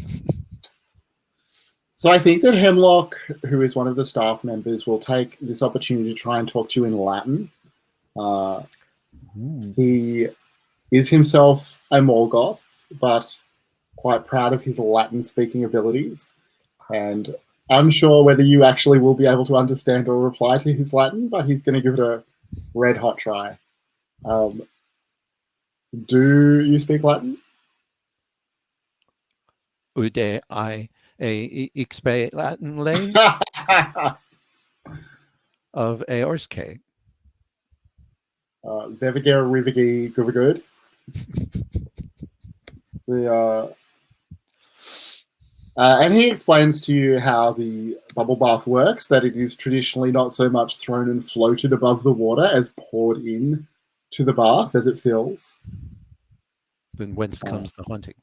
So I think that Hemlock, who is one of the staff members, will take this opportunity to try and talk to you in Latin. He is himself a Morgoth, but quite proud of his Latin-speaking abilities, and unsure whether you actually will be able to understand or reply to his Latin, but he's going to give it a red-hot try. Do you speak Latin? ude I a expe Latin lane of Eorske. Zevigera Rivigi Guvigud. And he explains to you how the bubble bath works, that it is traditionally not so much thrown and floated above the water as poured in to the bath as it fills. Then whence comes the haunting?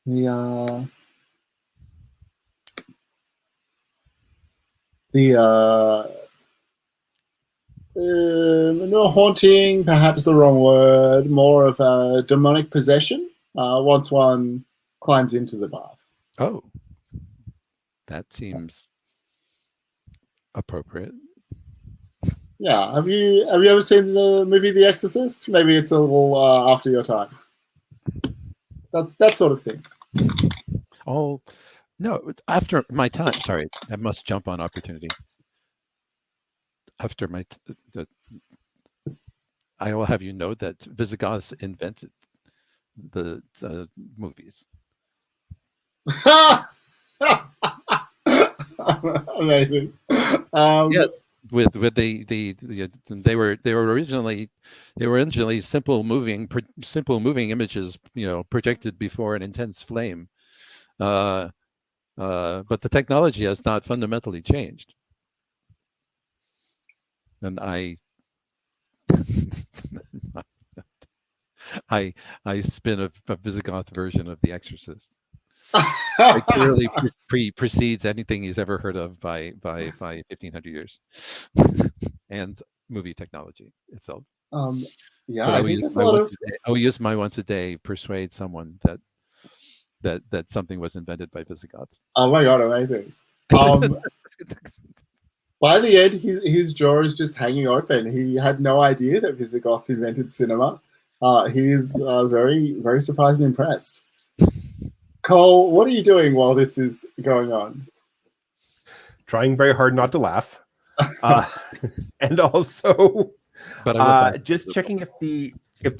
No haunting, perhaps the wrong word, more of a demonic possession once one climbs into the bath. Oh, that seems appropriate. Yeah, have you ever seen the movie The Exorcist? Maybe it's a little after your time. That's that sort of thing. Oh, no, after my time. Sorry, I must jump on opportunity. After my, I will have you know that Visigoths invented the movies. Amazing. Yes, with they were originally simple moving images, projected before an intense flame. But the technology has not fundamentally changed. And I spin a Visigoth version of The Exorcist. It clearly precedes anything he's ever heard of by 1500 years, and movie technology itself. Yeah, I think there's a lot of. I will use my once a day persuade someone that something was invented by Visigoths. Oh my god, amazing! By the end, his jaw is just hanging open. He had no idea that Visigoths invented cinema. He's very, very surprised and impressed. Cole, what are you doing while this is going on? Trying very hard not to laugh, and also, just checking if the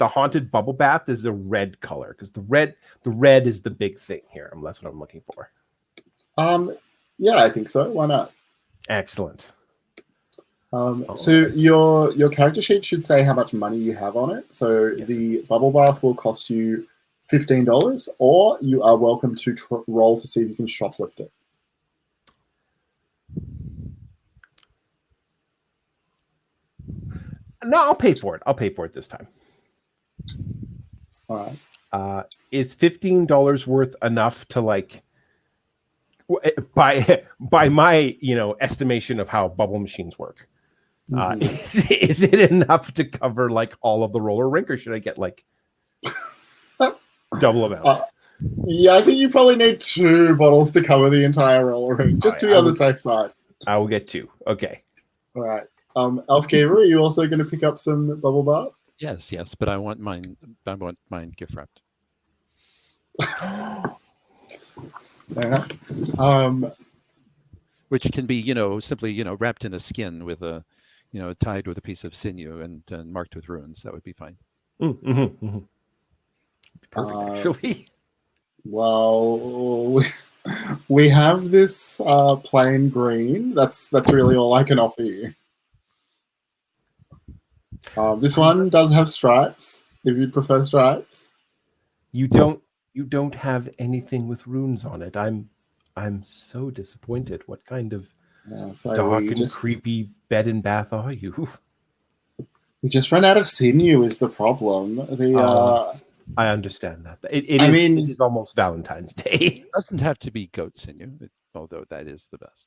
haunted bubble bath is a red color, because the red is the big thing here. That's what I'm looking for. Yeah, I think so. Why not? Excellent. So your character sheet should say how much money you have on it. So yes, the bubble bath will cost you $15, or you are welcome to roll to see if you can shoplift it. No, I'll pay for it. I'll pay for it this time. All right. Is $15 worth enough to, like, by my estimation of how bubble machines work? Is it enough to cover like all of the roller rink, or should I get like double amount? Yeah, I think you probably need 2 bottles to cover the entire roller rink, just to be on the safe side. I will get 2. Okay. All right. Elfgaver, are you also going to pick up some bubble bath? Yes, but I want mine gift wrapped. Fair enough. Which can be, simply, wrapped in a skin with a, tied with a piece of sinew and marked with runes. That would be fine. Perfect, actually. Well, we have this plain green. That's really all I can offer you. This one does have stripes, if you prefer stripes. You don't have anything with runes on it. I'm so disappointed. What kind of dark and creepy bed and bath are you? We just ran out of sinew is the problem. I understand that. It is almost Valentine's Day. It doesn't have to be goat sinew, although that is the best.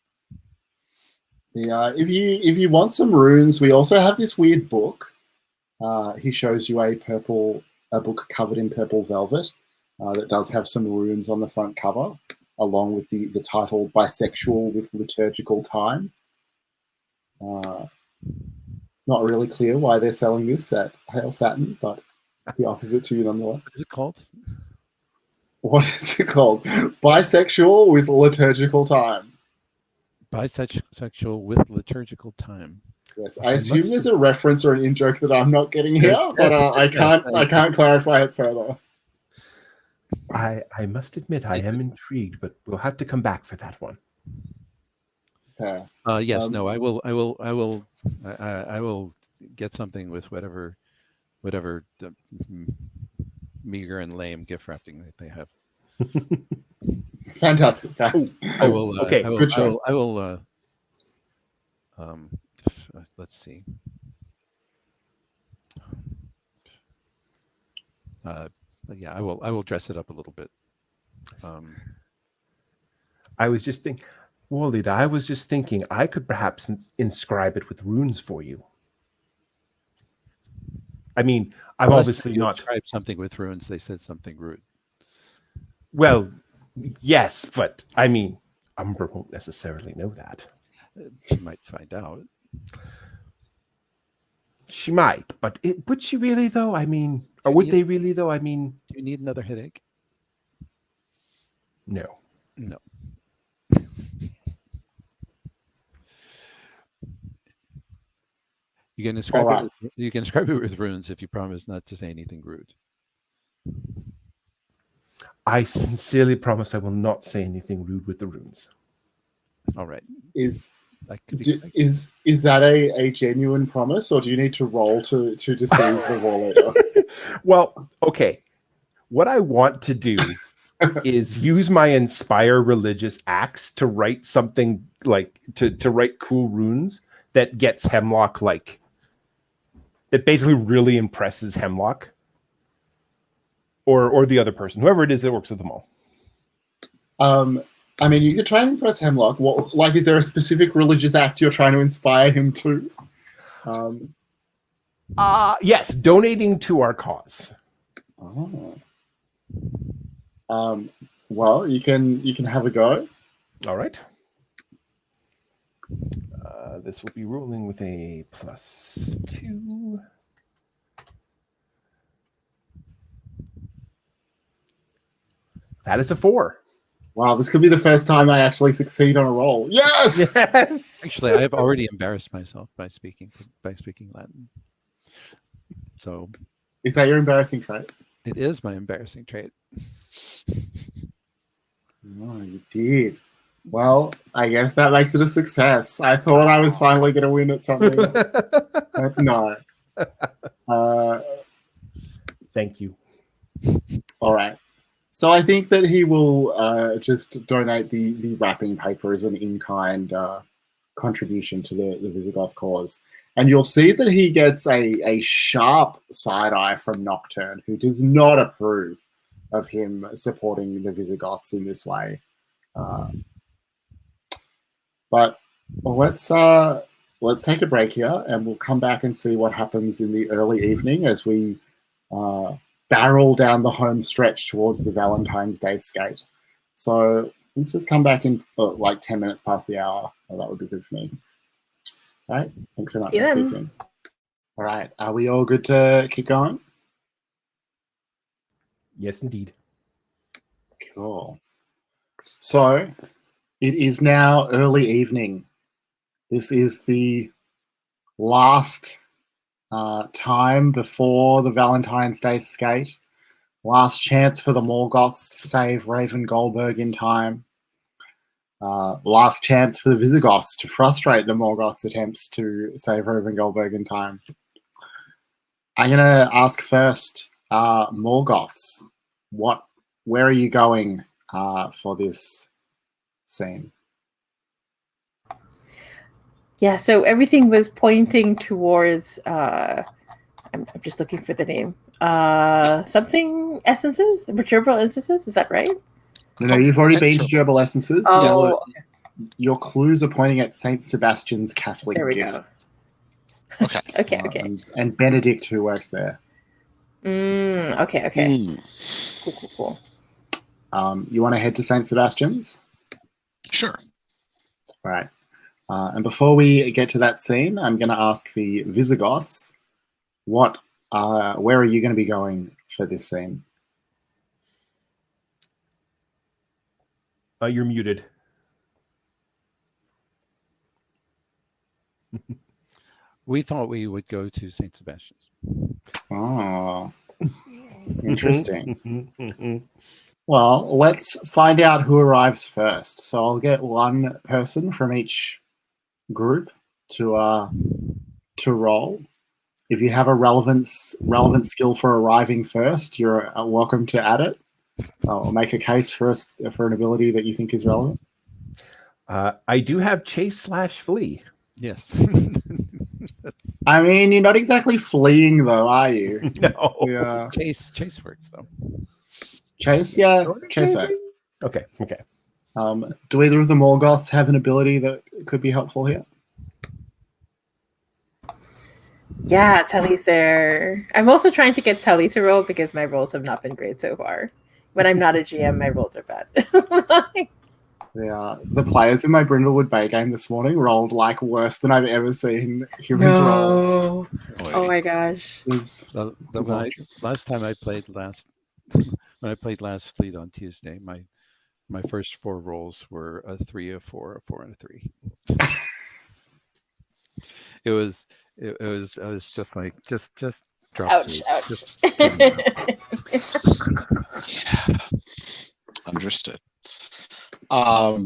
Yeah, if you want some runes, we also have this weird book. He shows you a book covered in purple velvet that does have some runes on the front cover, along with the title Bisexual with Liturgical Time. Not really clear why they're selling this at Hail Saturn, but he offers it to you nonetheless. What is it called? What is it called? Bisexual with Liturgical Time. Bisexual with liturgical time. Yes, I assume there's a reference or an in-joke that I'm not getting here, but I can't clarify it further. I must admit I am intrigued, but we'll have to come back for that one. Okay. Yes, no, I will get something with whatever the meager and lame gift wrapping that they have. Fantastic. I will. Okay, good show. I will. Let's see. Yeah, I will. I will dress it up a little bit. I was just thinking, Wally, I was just thinking I could perhaps inscribe it with runes for you. I mean, I'm obviously not. Describe something with runes. They said something rude. Well, yes, but I mean, Umber won't necessarily know that. She might find out. She might, but would she really though? I mean, or would they really though? I mean, do you need another headache? No. No. You can describe it. You can describe it with runes if you promise not to say anything rude. I sincerely promise I will not say anything rude with the runes. All right. Is that a genuine promise, or do you need to roll to deceive the war leader? Well, okay. What I want to do is use my inspire religious acts to write something like to write cool runes that gets Hemlock that basically really impresses Hemlock. Or the other person, whoever it is that works with them all. I mean, you could try and impress Hemlock. What, is there a specific religious act you're trying to inspire him to? Yes, donating to our cause. Oh. Well, you can have a go. All right. This will be rolling with a +2. That is a 4. Wow, this could be the first time I actually succeed on a roll. Yes! Yes! Actually, I've already embarrassed myself by speaking Latin. So, is that your embarrassing trait? It is my embarrassing trait. Oh, you did. Well, I guess that makes it a success. I thought I was finally going to win at something, but no. Thank you. All right. So I think that he will just donate the wrapping paper as an in-kind contribution to the Visigoth cause. And you'll see that he gets a sharp side-eye from Nocturne, who does not approve of him supporting the Visigoths in this way. But let's take a break here, and we'll come back and see what happens in the early evening as we barrel down the home stretch towards the Valentine's Day skate. So let's just come back in like 10 minutes past the hour. Oh, that would be good for me. All right. Thanks very much. See you soon. All right. Are we all good to keep going? Yes, indeed. Cool. So it is now early evening. This is the last time before the Valentine's Day skate. Last chance for the Morgoths to save Raven Goldberg in time. Last chance for the Visigoths to frustrate the Morgoths' attempts to save Raven Goldberg in time. I'm going to ask first, Morgoths, where are you going for this scene? Yeah, so everything was pointing towards I'm just looking for the name. Something essences? Gerbil essences, is that right? No, you've already been to Gerbil essences. Oh, your clues are pointing at Saint Sebastian's Catholic gifts. Go. Okay. And Benedict, who works there. Okay. Cool. You want to head to Saint Sebastian's? Sure. All right. And before we get to that scene, I'm going to ask the Visigoths, where are you going to be going for this scene? You're muted. We thought we would go to St. Sebastian's. Oh. Interesting. Well, let's find out who arrives first. So I'll get one person from each group to roll. If you have a relevant skill for arriving first, you're welcome to add it. Or make a case for an ability that you think is relevant. I do have chase/flee. Yes. I mean, you're not exactly fleeing, though, are you? No. Yeah. Chase works though. Chase, yeah, chase works. Okay. Do either of the Morgoths have an ability that could be helpful here? Yeah, Telly's there. I'm also trying to get Telly to roll because my rolls have not been great so far. When I'm not a GM, my rolls are bad. The players in my Brindlewood Bay game this morning rolled like worse than I've ever seen humans roll. Oh my gosh. Last time I played when I played last Fleet on Tuesday, my first 4 rolls were a 3, a 4, a 4, and a 3. I was just like just drop. Ouch. Yeah. Understood. I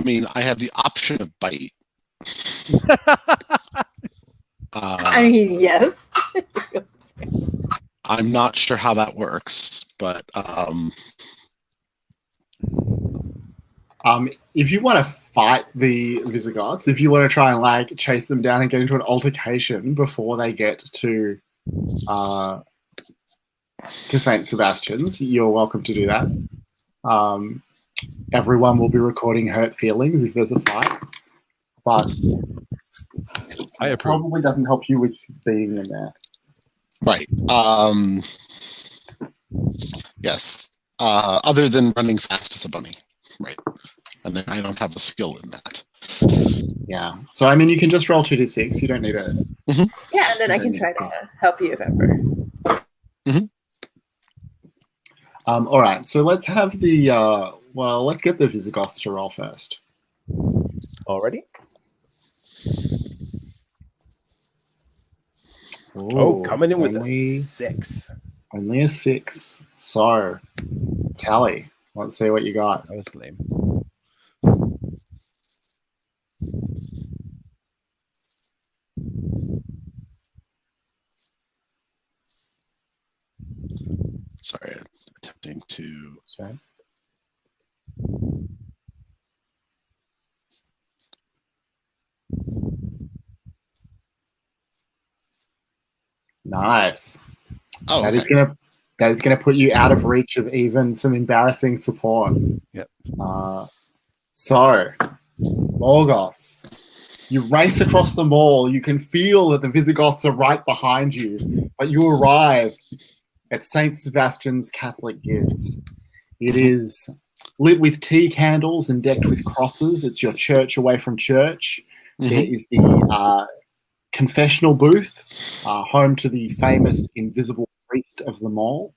mean, I have the option of bite. I mean, yes. I'm not sure how that works, but if you want to fight the Visigoths, if you want to try and like chase them down and get into an altercation before they get to Saint Sebastian's, you're welcome to do that. Everyone will be recording hurt feelings if there's a fight, but it probably doesn't help you with being in there. Right. Yes. Other than running fast as a bunny. Right. And then I don't have a skill in that. Yeah. So, I mean, you can just roll 2d6. You don't need it. Mm-hmm. Yeah, and then I can try to help you if ever. Mm-hmm. All right. So let's have let's get the Visigoths to roll first. Already? Ooh, coming in with a 6. Only a 6. So, Tally, let's see what you got. That was lame. Sorry, attempting to. Sorry. Nice. Oh, that is gonna put you out of reach of even some embarrassing support. Yep. So, Morgoths, you race across the mall. You can feel that the Visigoths are right behind you, but you arrive at Saint Sebastian's Catholic Gifts. It is lit with tea candles and decked with crosses. It's your church away from church. Mm-hmm. There is the confessional booth, home to the famous invisible priest of them all.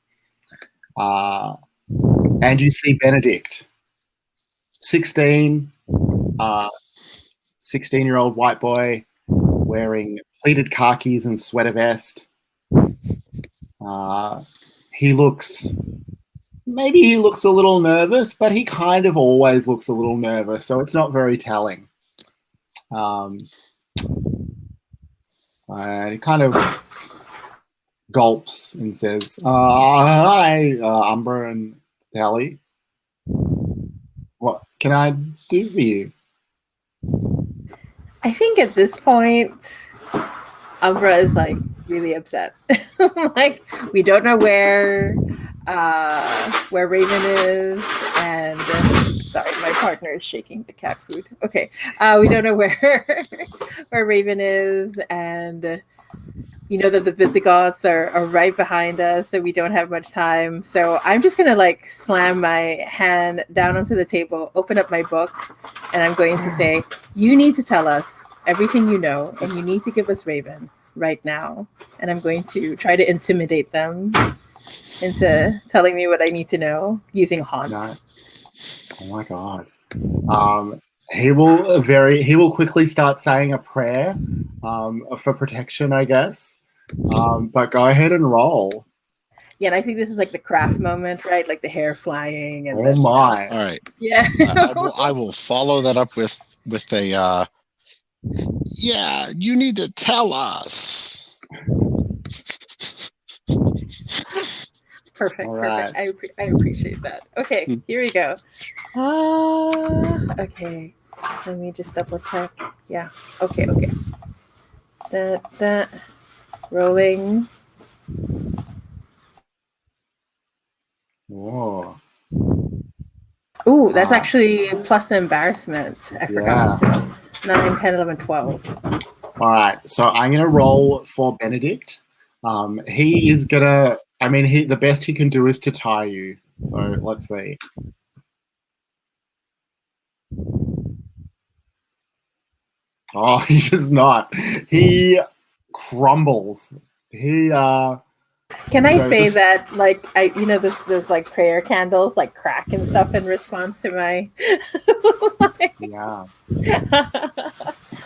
And you see Benedict, 16-year-old white boy wearing pleated khakis and sweater vest. He looks a little nervous, but he kind of always looks a little nervous, so it's not very telling. And he kind of gulps and says, "Hi, Umbra and Tally. What can I do for you?" I think at this point, Umbra is like really upset. Like, we don't know where Raven is, and sorry, my partner is shaking the cat food. Okay, we don't know where Raven is, and you know that the Visigoths are right behind us, so we don't have much time. So I'm just gonna like slam my hand down onto the table, open up my book, and I'm going to say, "You need to tell us everything you know, and you need to give us Raven right now." And I'm going to try to intimidate them into telling me what I need to know using haunt. Oh my god. He will quickly start saying a prayer for protection, I guess. But go ahead and roll. Yeah, and I think this is like the craft moment, right? Like the hair flying and Oh my. All right. yeah. I will follow that up with a yeah, you need to tell us. Perfect. All right. I appreciate that. Okay, here we go. Okay. Let me just double check. Yeah. Okay. That rolling. Whoa. Ooh, that's Ah. actually plus the embarrassment. I forgot. So 9, 10, 11, 12. All right. So I'm going to roll for Benedict. He is going to, I mean, the best he can do is to tie you. So let's see. Oh, he does not. He crumbles. He Can I No, say this- that, like, there's like prayer candles, like crack and stuff in response to my. yeah.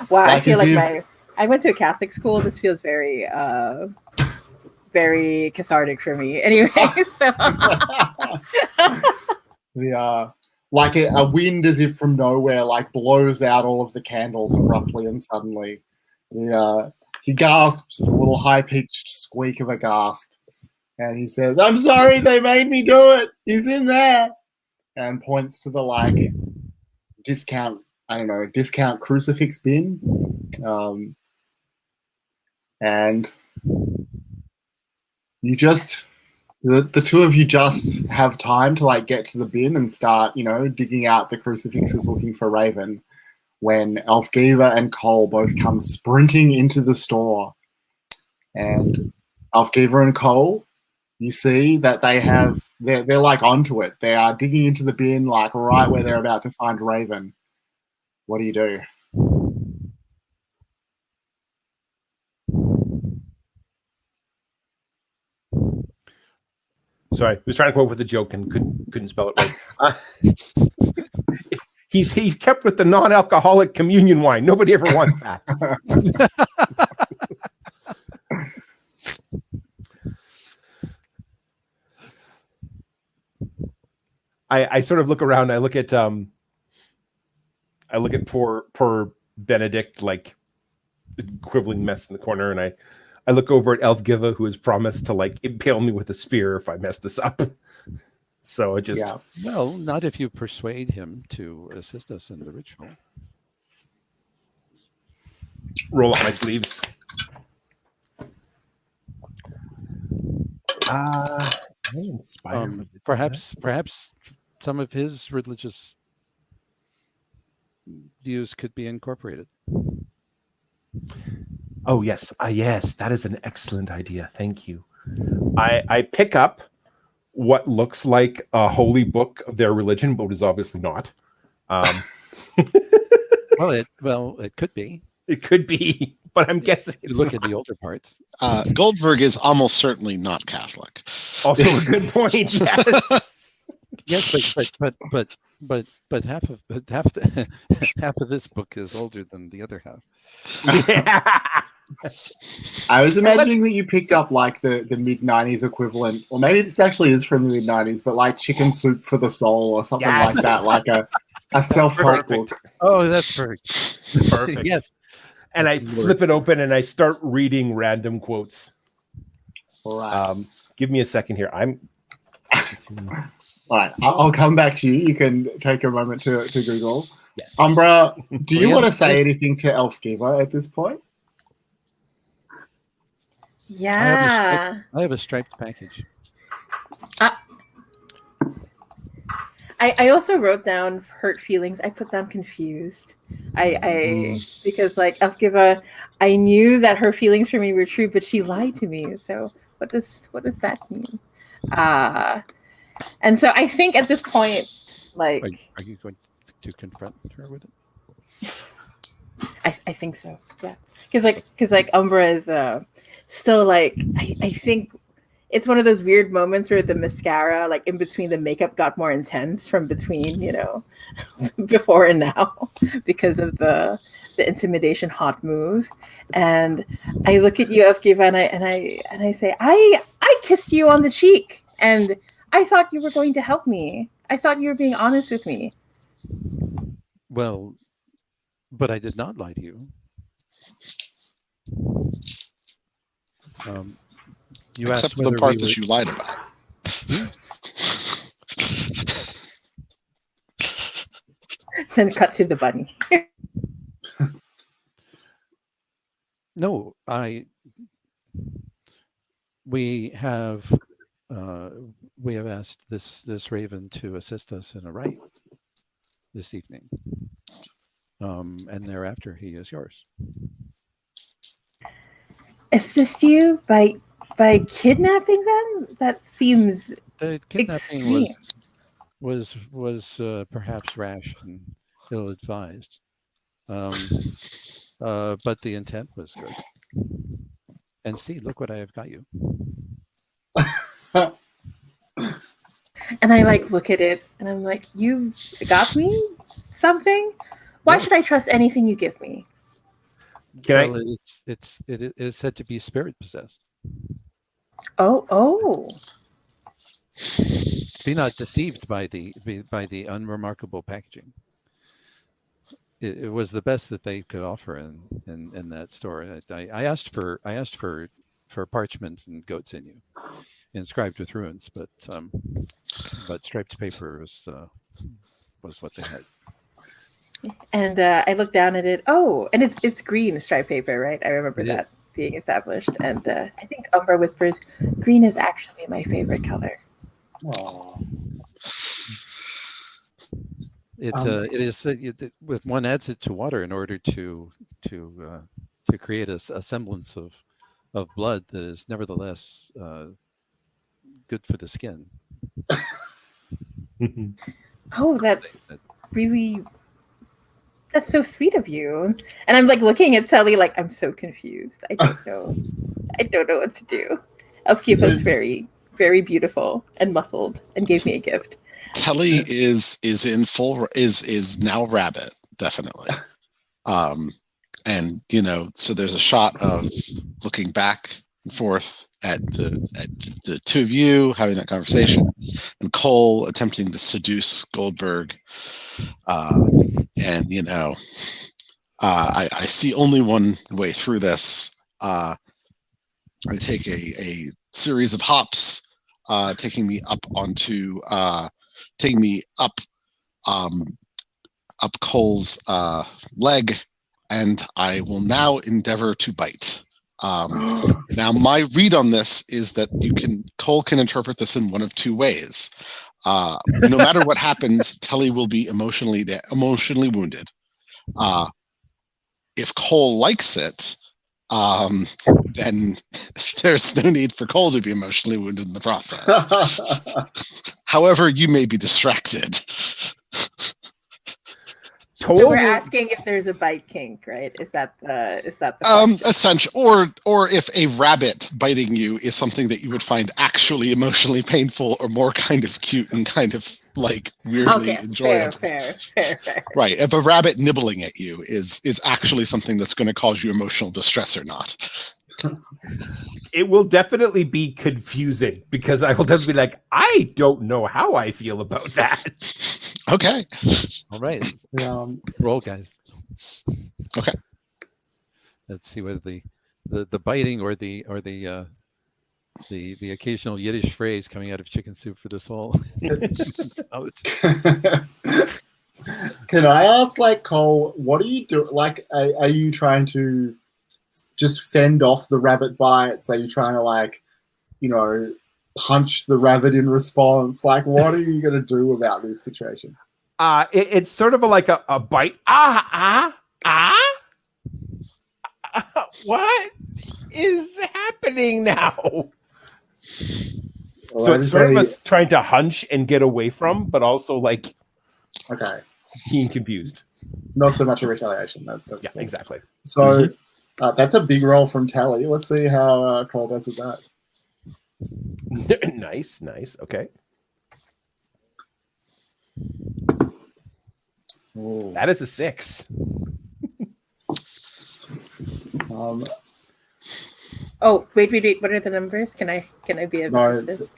Wow, I Like feel as like if- I went to a Catholic school. This feels very, very cathartic for me. Anyway, so the like a wind as if from nowhere like blows out all of the candles abruptly and suddenly. He gasps, a little high-pitched squeak of a gasp, and he says, "I'm sorry, they made me do it. He's in there," and points to the like discount crucifix bin, and you just the two of you just have time to like get to the bin and start digging out the crucifixes looking for Raven, when Elfgiva and Cole both come sprinting into the store. And Elfgiva and Cole, you see that they're like onto it. They are digging into the bin like right where they're about to find Raven. What do you do? Sorry, I was trying to come up with a joke and couldn't spell it right. He's kept with the non-alcoholic communion wine. Nobody ever wants that. I sort of look around. I look at poor Benedict, like quibbling mess in the corner, and I look over at Elfgiva, who has promised to like impale me with a spear if I mess this up. So it just Well, not if you persuade him to assist us in the ritual. roll up my sleeves. I inspire Perhaps some of his religious views could be incorporated. Oh yes, yes, that is an excellent idea. Thank you. I pick up what looks like a holy book of their religion, but is obviously not. Well, it could be. It could be, but I'm guessing. You look at the older parts. Goldberg is almost certainly not Catholic. Also a good point. Yes. Yes, but half of this book is older than the other half. Yeah. I was imagining that you picked up like the mid-90s equivalent, or maybe this actually is from the mid-90s, but like Chicken Soup for the Soul or something like that, like a self-help book. Oh, that's perfect. Perfect. Yes. And I flip it open and I start reading random quotes. All right. Give me a second here. All right. I'll come back to you. You can take a moment to Google. Yes. Umbra, do you want to say anything to Elfgiva at this point? yeah. I have a striped package. I also wrote down hurt feelings. I put down confused. Because like Elfgiva, I knew that her feelings for me were true, but she lied to me. So what does that mean? And so I think at this point, like, Are you going to confront her with it? I think so. Yeah, because like Umbra is still like I think it's one of those weird moments where the mascara, like in between the makeup, got more intense from between, before and now because of the intimidation hot move. And I look at you, Elfgiva, and I say, I kissed you on the cheek, and I thought you were going to help me. I thought you were being honest with me. Well, but I did not lie to you. You Except asked for the whether part we that were- you lied about. Then cut to the bunny. No, we have asked this raven to assist us in a rite this evening, and thereafter he is yours. Assist you by kidnapping them? That seems The kidnapping extreme. was perhaps rash and ill-advised, but the intent was good. And see, look what I have got you. And I like look at it and I'm like, you got me something? Why Yes. should I trust anything you give me? Can Well, it is said to be spirit possessed. Oh. Be not deceived by the unremarkable packaging. It was the best that they could offer in that store. I asked for parchment and goat sinew, inscribed with runes, but striped paper was what they had. And I look down at it. Oh, and it's green striped paper, right? I remember It that being established. And I think Umbra whispers, green is actually my favorite color. Aw. It is with one adds it to water in order to create a semblance of blood that is nevertheless good for the skin. Oh, that's so sweet of you. And I'm like looking at Telly like I'm so confused. I don't know what to do. Upkeep was very, very beautiful and muscled and gave me a gift. Telly is now rabbit, definitely. And so there's a shot of looking back and forth at the two of you having that conversation, and Cole attempting to seduce Goldberg. And I see only one way through this. I take a series of hops, taking me up Cole's leg, and I will now endeavor to bite. Now, my read on this is that Cole can interpret this in one of two ways. No matter what happens, Telly will be emotionally wounded. If Cole likes it, then there's no need for Cole to be emotionally wounded in the process. However, you may be distracted. So we're asking if there's a bite kink, right? Is that the question? Essentially, or if a rabbit biting you is something that you would find actually emotionally painful, or more kind of cute and kind of like weirdly enjoyable. Fair. Right. If a rabbit nibbling at you is actually something that's going to cause you emotional distress or not. It will definitely be confusing, because I will definitely be like, I don't know how I feel about that. Okay. All right. Roll, guys. Okay. Let's see what the biting or the occasional Yiddish phrase coming out of chicken soup for this whole. Can I ask, Cole, what are you doing? Are you trying to just fend off the rabbit bites? Are you trying to punch the rabbit in response? What are you going to do about this situation? It's sort of like a bite. What is happening now? So it's sort of us trying to hunch and get away from, but also okay, being confused. Not so much a retaliation. That's yeah, cool. Exactly. So that's a big roll from Telly. Let's see how Cole does with that. Nice. Okay. Ooh. That is a 6. Oh, wait. What are the numbers? Can I be of No, assistance?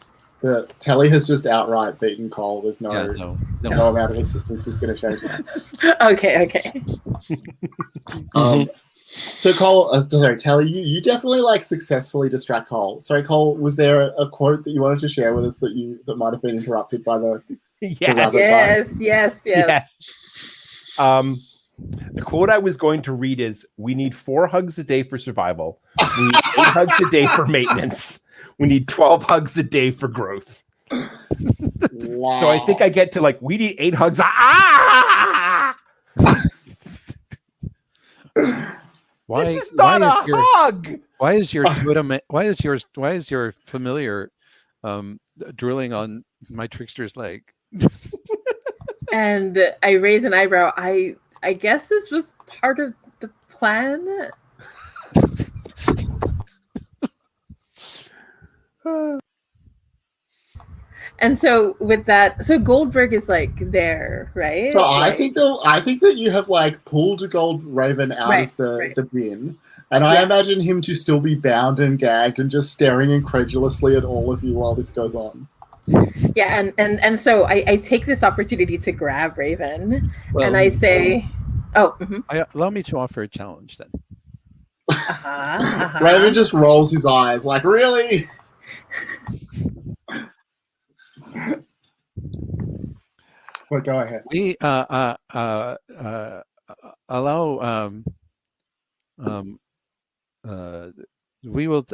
the Telly has just outright beaten Cole. There's no Yeah, no. no amount of assistance is going to change that. Okay. So Cole, sorry, Telly, you definitely like successfully distract Cole. Sorry, Cole, was there a quote that you wanted to share with us that might have been interrupted by the rabbit Yes. The quote I was going to read is, "We need 4 hugs a day for survival. We need 8 hugs a day for maintenance. We need 12 hugs a day for growth." Wow. So I think I get to like, we need 8 hugs. Ah! This is not a hug. Why is your familiar drilling on my trickster's leg? And I raise an eyebrow. I guess this was part of the plan. And so with that, so Goldberg is like there, right? So I think that you have like pulled Gold Raven out of the bin, and I imagine him to still be bound and gagged and just staring incredulously at all of you while this goes on. Yeah, and so I take this opportunity to grab Raven, and I say, allow me to offer a challenge then. Raven just rolls his eyes like, really? Well, go ahead. We allow. We will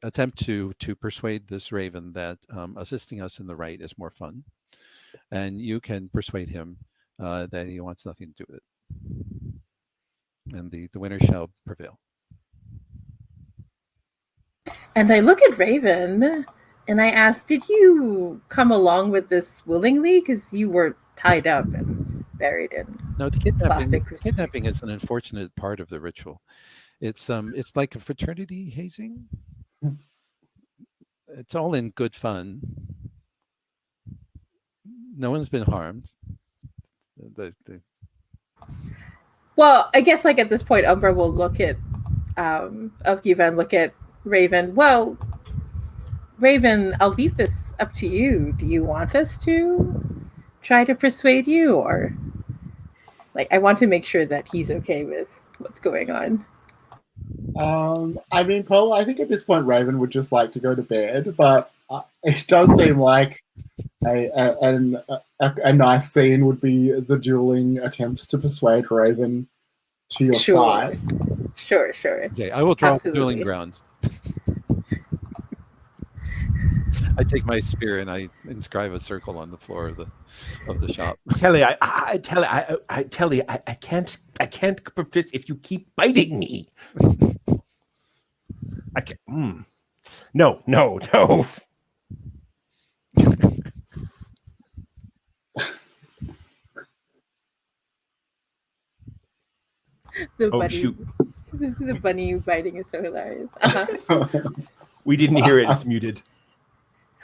attempt to persuade this Raven that assisting us in the right is more fun, and you can persuade him that he wants nothing to do with it, and the winner shall prevail. And I look at Raven. And I asked, did you come along with this willingly? Because you were tied up and buried in kidnapping is an unfortunate part of the ritual. It's like a fraternity hazing. It's all in good fun. No one's been harmed. Well, I guess like at this point, Umbra will look at Upkeep and look at Raven. Well, Raven, I'll leave this up to you. Do you want us to try to persuade you, or like I want to make sure that he's okay with what's going on? I mean, probably. I think at this point, Raven would just like to go to bed, but it does seem like a nice scene would be the dueling attempts to persuade Raven to your side. Sure. Okay, I will draw dueling grounds. I take my spear and I inscribe a circle on the floor of the shop. Telly, I can't persist if you keep biting me. I can't. No. The bunny biting is so hilarious. We didn't hear it. It's muted.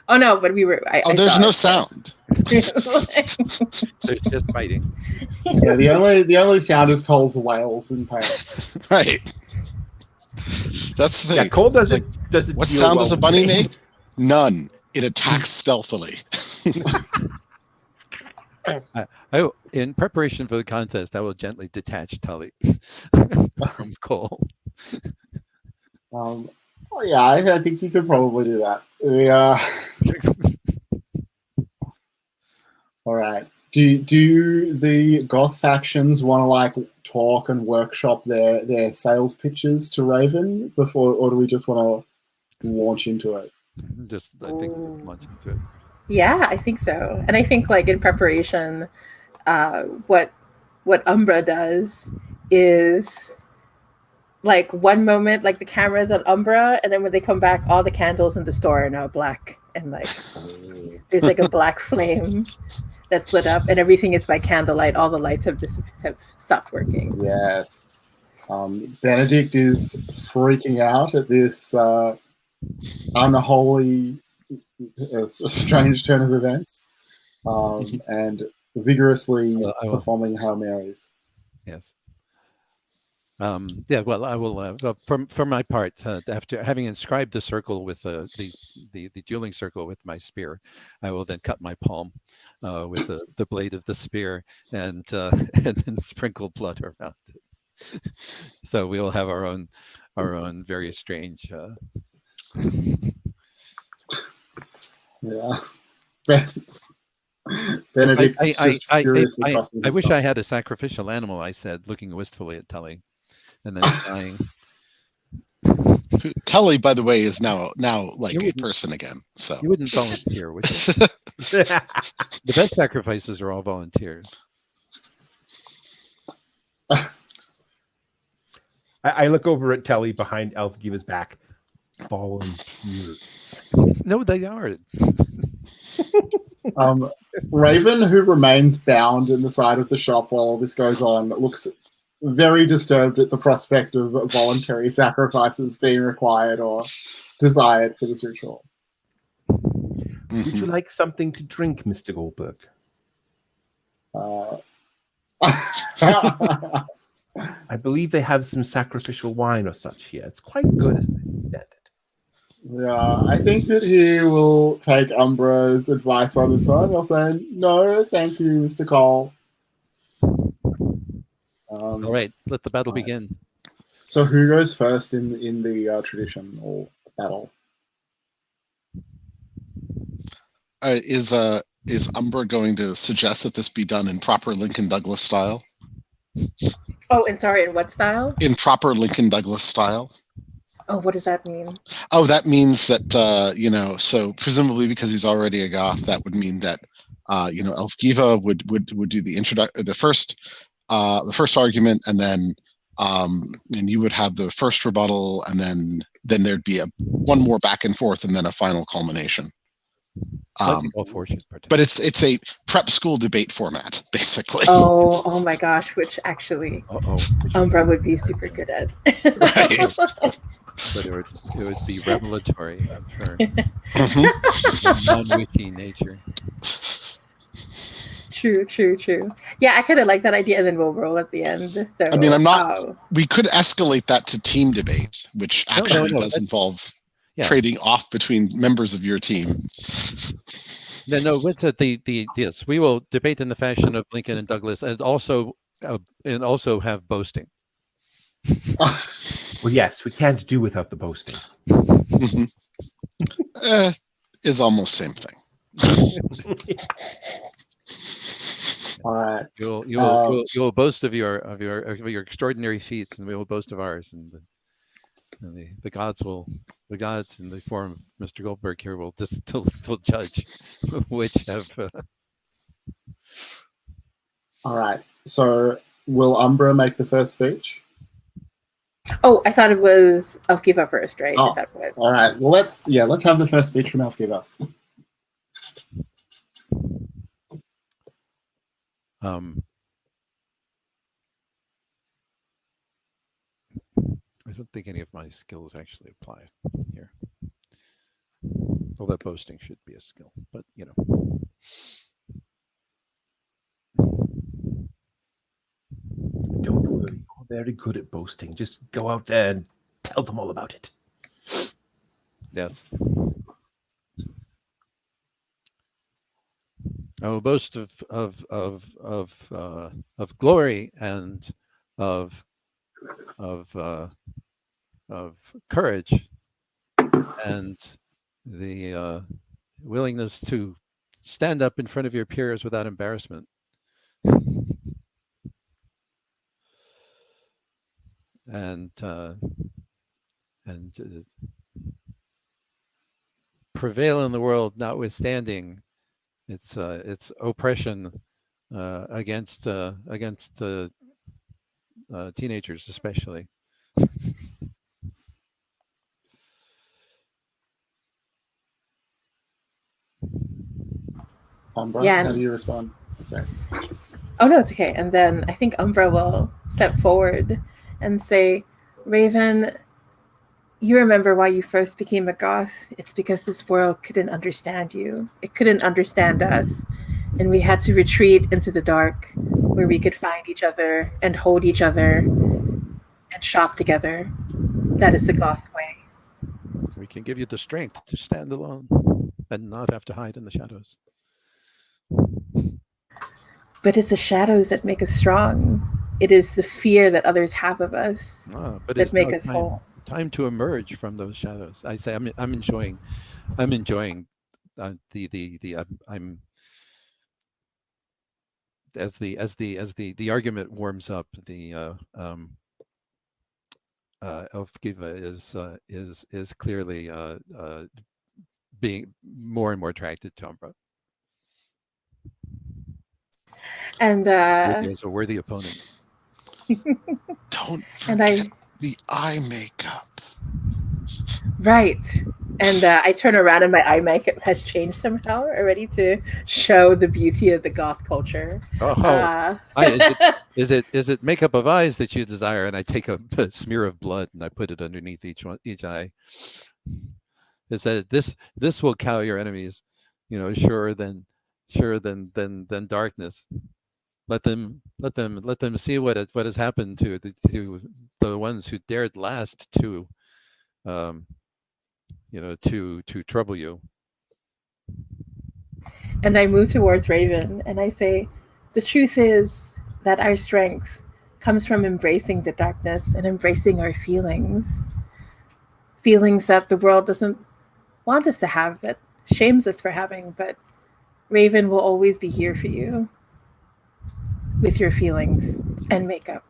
Oh no, but we were. There's no sound. There's just biting. Yeah, the only sound is Cole's wails in pain. Right. That's the thing. Yeah, Cole doesn't. What sound does a bunny make? None. It attacks stealthily. In preparation for the contest, I will gently detach Tully from Cole. Yeah, I think you could probably do that. All right. Do the Goth factions want to like talk and workshop their sales pitches to Raven before, or do we just want to launch into it? I think launch into it. Yeah, I think so. And I think like in preparation, what Umbra does is like one moment, like the camera's on Umbra, and then when they come back, all the candles in the store are now black, and like there's like a black flame that's lit up, and everything is by candlelight. All the lights have stopped working. Yes. Benedict is freaking out at this unholy, strange turn of events, and vigorously performing Hail Marys. Yes. Yeah, well, I will. Well, for my part, after having inscribed the circle with the dueling circle with my spear, I will then cut my palm with the blade of the spear and and then sprinkle blood around it. So we will have our own very strange. Yeah. Benedict just furiously crossing I his wish arms. I had a sacrificial animal. I said, looking wistfully at Tully, and then sighing. Tully, by the way, is now like You a wouldn't- person again. So You wouldn't volunteer, would you? The best sacrifices are all volunteers. I look over at Telly behind Elfgiva's back. Volunteers. No, they are. Raven, who remains bound in the side of the shop while all this goes on, looks very disturbed at the prospect of voluntary sacrifices being required or desired for this ritual. Would you like something to drink, Mr. Goldberg? I believe they have some sacrificial wine or such here. It's quite good, as I understand it. Yeah, I think that he will take Umbra's advice on this one. He'll say, no, thank you, Mr. Cole. All right, let the battle begin. So who goes first in the tradition or battle? is Umbra going to suggest that this be done in proper Lincoln Douglas style? Oh, and sorry, in what style? In proper Lincoln Douglas style. Oh, what does that mean? Oh, that means that so presumably because he's already a Goth, that would mean that Elfgiva would do the first argument, and then and you would have the first rebuttal, and then there'd be one more back and forth, and then a final culmination. But it's a prep school debate format, basically. Oh my gosh, which actually Umbra would be super good at. Right. But it would be revelatory, I'm sure. Non-witty nature. True. Yeah, I kind of like that idea, and then we'll roll at the end. So I mean, I'm not. We could escalate that to team debate, which actually does involve trading off between members of your team. No, with yes, we will debate in the fashion of Lincoln and Douglas, and also have boasting. Well, yes, we can't do without the boasting. Is almost same thing. All right. You will boast of your extraordinary feats, and we will boast of ours, and the gods in the form of Mr. Goldberg here will just will judge which have. All right. So will Umbra make the first speech? Oh, I thought it was Elfgiva first, right? Oh, is that what? All right. Well, let's have the first speech from Elfgiva. I don't think any of my skills actually apply here. Although boasting should be a skill, but Don't worry, you're very good at boasting. Just go out there and tell them all about it. Yes. I will boast of glory and of courage and the willingness to stand up in front of your peers without embarrassment. And prevail in the world, notwithstanding its oppression against teenagers, especially. Umbra, Yeah. how do you respond? Sorry. Oh no, it's okay. And then I think Umbra will step forward and say, Raven, you remember why you first became a Goth? It's because this world couldn't understand you. It couldn't understand us. And we had to retreat into the dark where we could find each other and hold each other and shop together. That is the Goth way. We can give you the strength to stand alone and not have to hide in the shadows. But it's the shadows that make us strong. It is the fear that others have of us But that it's make now us whole. time to emerge from those shadows. I say I'm enjoying I'm as the argument warms up, the Elfgiva is clearly being more and more attracted to Umbra. And As a worthy opponent. Don't forget the eye makeup. Right. And I turn around and my eye makeup has changed somehow already to show the beauty of the goth culture. Is it makeup of eyes that you desire? And I take a smear of blood and I put it underneath each eye. It says this will cow your enemies, surer than darkness. Let them see what has happened to the ones who dared last to to trouble you. And I move towards Raven and I say, the truth is that our strength comes from embracing the darkness and embracing our feelings. Feelings that the world doesn't want us to have, that shames us for having, but Raven will always be here for you with your feelings and makeup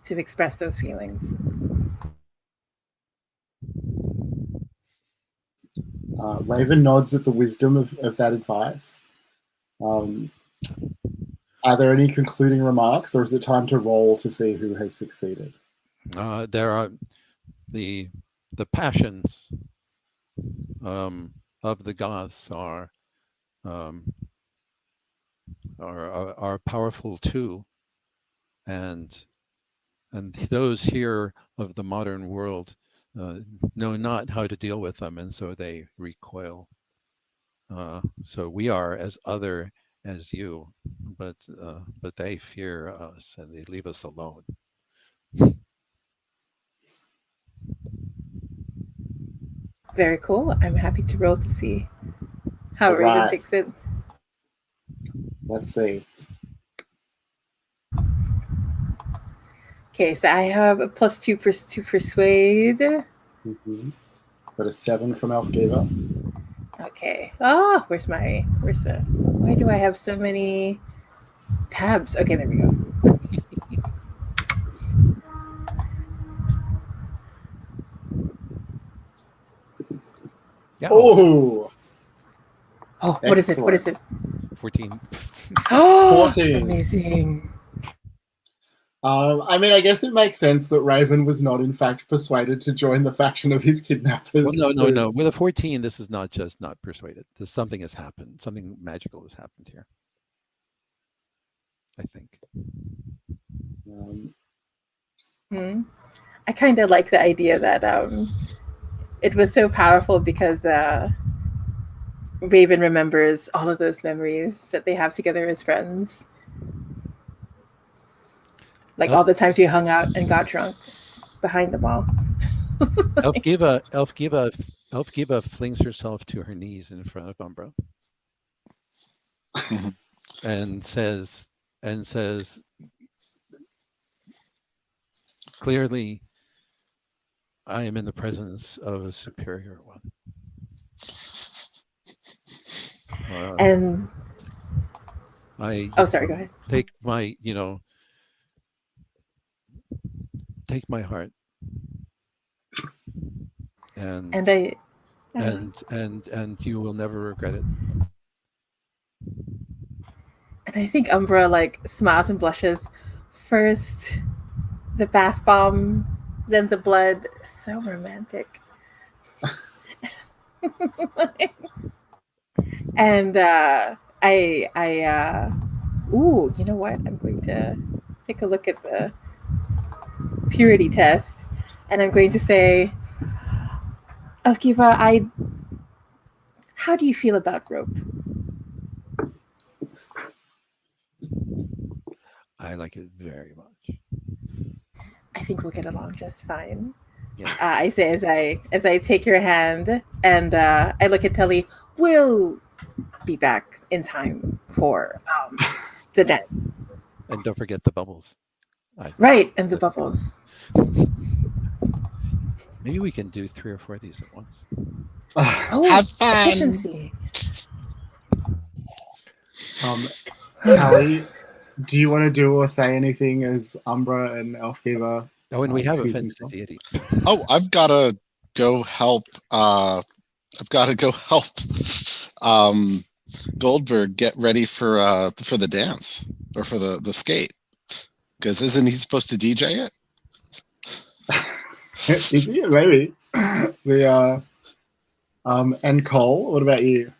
to express those feelings. Raven nods at the wisdom of that advice. Are there any concluding remarks, or is it time to roll to see who has succeeded? There are the passions of the Goths are powerful too, and those here of the modern world know not how to deal with them, and so they recoil. So we are as other as you, but they fear us and they leave us alone. Very cool. I'm happy to roll to see how Raven takes it. Let's see. Okay, so I have a +2 to persuade. Mm-hmm. Got a 7 from Elfgiva. Okay. Oh, why do I have so many tabs? Okay, there we go. Yeah. Oh, what is it? What is it? 14. Oh, 14. Amazing. I mean, I guess it makes sense that Raven was not, in fact, persuaded to join the faction of his kidnappers. Well, no. With a 14, this is not just not persuaded. Something has happened. Something magical has happened here, I think. I kind of like the idea that it was so powerful because Raven remembers all of those memories that they have together as friends. Like all the times we hung out and got drunk behind the wall. Elfgiva flings herself to her knees in front of Umbra and says, clearly, I am in the presence of a superior one. And sorry, go ahead. Take my heart, and you will never regret it. And I think Umbra smiles and blushes. First, the bath bomb, then the blood. So romantic. And ooh, you know what? I'm going to take a look at the purity test, and I'm going to say, Elfgiva, how do you feel about rope? I like it very much. I think we'll get along just fine. Yes. I say as I take your hand, and I look at Telly. We'll be back in time for the dance. And don't forget the bubbles. Right, and the bubbles. Maybe we can do 3 or 4 of these at once. Oh, Have fun. efficiency. Callie, do you want to do or say anything as Umbra and Elfgiver? Oh, and we have excuse offended the themselves? deity. Oh, I've got to go help. Goldberg get ready for the dance or for the skate. Because isn't he supposed to DJ it? Is he? Maybe. And Cole, what about you?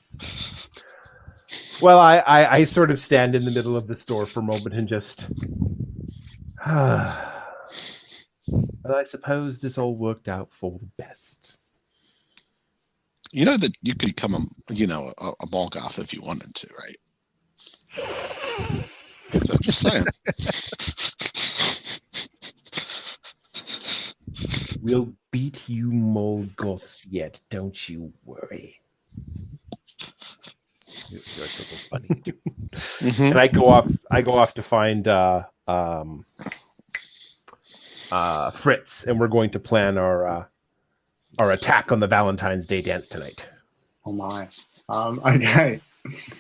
Well, I sort of stand in the middle of the store for a moment and just. Well, I suppose this all worked out for the best. You know that you could become a mall goth if you wanted to, right? So just saying. We'll beat you Molgoths yet, don't you worry. You're so funny. Mhm. And I go off to find Fritz, and we're going to plan our attack on the Valentine's Day dance tonight. Oh my. Okay.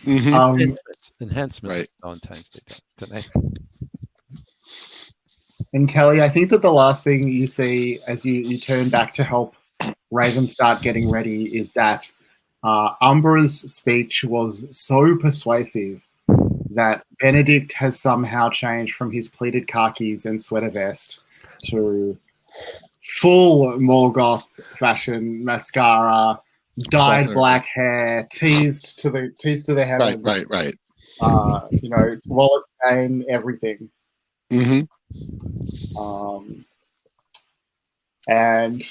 Mhm. Enhancement Right. of Valentine's Day dance tonight. And Telly, I think that the last thing you see as you turn back to help Raven start getting ready is that Umbra's speech was so persuasive that Benedict has somehow changed from his pleated khakis and sweater vest to full Morgoth fashion, mascara, dyed Pleather. black hair, teased to the heavens. Right. Wallet chain, everything. Mm-hmm. And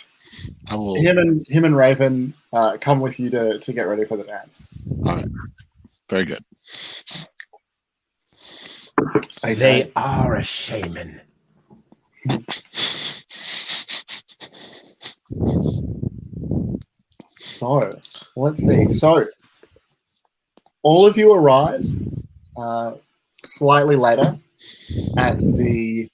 I will. him and Raven come with you to get ready for the dance. All right. Very good. Okay. They are a shaman. So let's see. So all of you arrive slightly later at the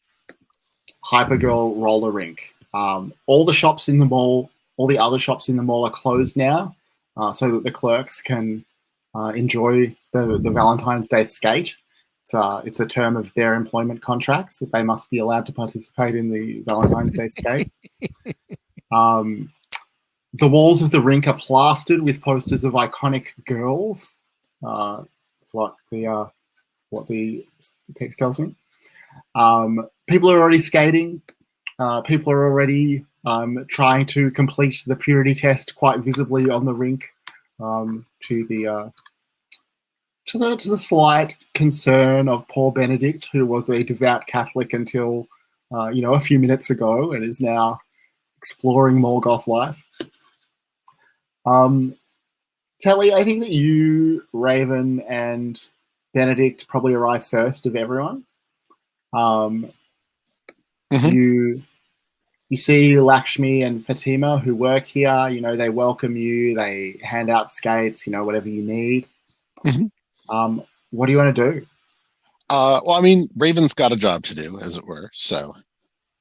Hypergirl roller rink. All the shops in the mall, all the other shops in the mall are closed now, so that the clerks can enjoy the Valentine's Day skate. It's a term of their employment contracts that they must be allowed to participate in the Valentine's Day skate. The walls of the rink are plastered with posters of iconic girls. That's what the text tells me. People are already skating. People are already trying to complete the purity test quite visibly on the rink, to the slight concern of poor Benedict, who was a devout Catholic until a few minutes ago and is now exploring Morgoth life. Telly, I think that you, Raven, and Benedict probably arrive first of everyone. You see Lakshmi and Fatima, who work here. They welcome you. They hand out skates. Whatever you need. Mm-hmm. What do you want to do? Well, I mean, Raven's got a job to do, as it were. So,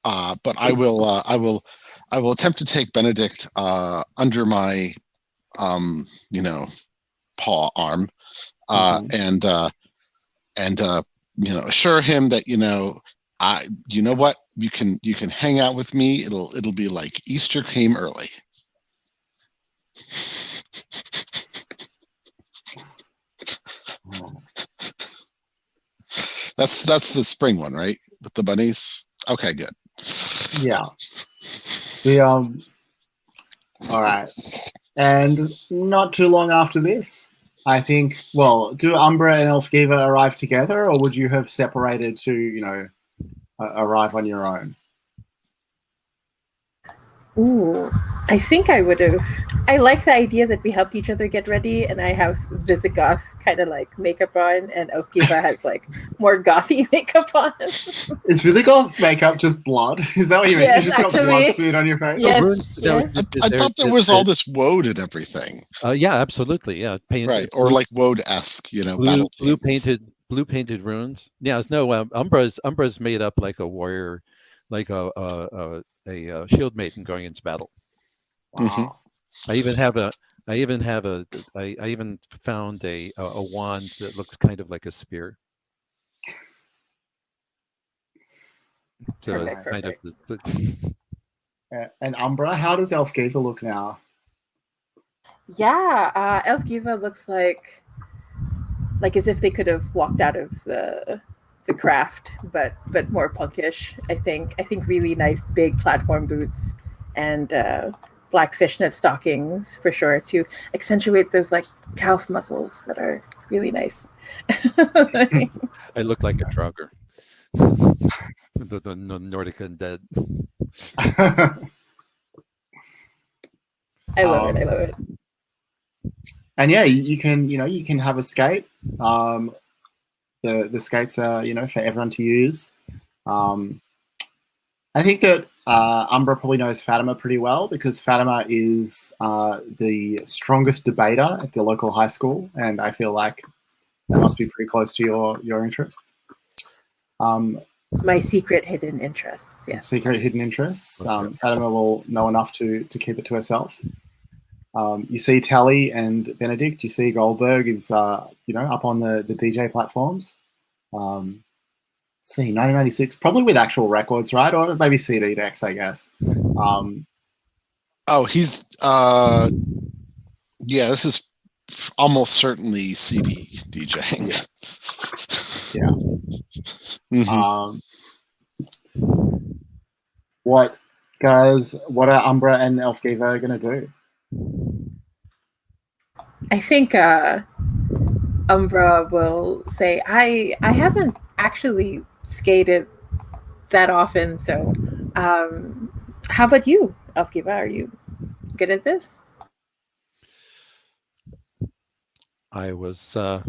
but I will attempt to take Benedict under my, paw arm, and assure him that you know what, you can hang out with me. It'll be like Easter came early. That's the spring one, right? With the bunnies. Okay, good. Yeah. All right. And not too long after this, I think. Well, do Umbra and Elfgiver arrive together, or would you have separated to arrive on your own? Ooh, I think I would have. I like the idea that we helped each other get ready, and I have Visigoth kind of like makeup on, and Elfgiva has like more gothy makeup on. Is Visigoth's makeup just blood? Is that what you mean? Yes, You just got actually. blood smeared on your face? Yes, No, yes. I thought there was all this woad and everything. Yeah, absolutely. Yeah, painted, Right, or like woad-esque, you know, battle themes. blue painted runes. Yeah, no, Umbra's made up like a warrior, like a shield maiden going into battle. Wow. I even found a wand that looks kind of like a spear. So Perfect, it's kind of perfect. And Umbra, how does Elfgiva look now? Yeah, Elfgiva looks like as if they could have walked out of the craft, but more punkish. I think really nice big platform boots and black fishnet stockings for sure to accentuate those like calf muscles that are really nice. I look like a Draugr. the Nordic undead. I love it. I love it. And yeah, you can have a skate. The skates are for everyone to use. I think that Umbra probably knows Fatima pretty well because Fatima is the strongest debater at the local high school, and I feel like that must be pretty close to your interests. My secret hidden interests, yes. Secret hidden interests. Fatima will know enough to keep it to herself. You see Tally and Benedict. You see Goldberg is up on the DJ platforms. Let's see, 1996, probably with actual records, right? Or maybe CD decks, I guess. He's this is almost certainly CD DJing. Yeah. Mm-hmm. What are Umbra and Elfgiva going to do? I think Umbra will say, I haven't actually skated that often, so how about you, Elfgiva? Are you good at this? I was I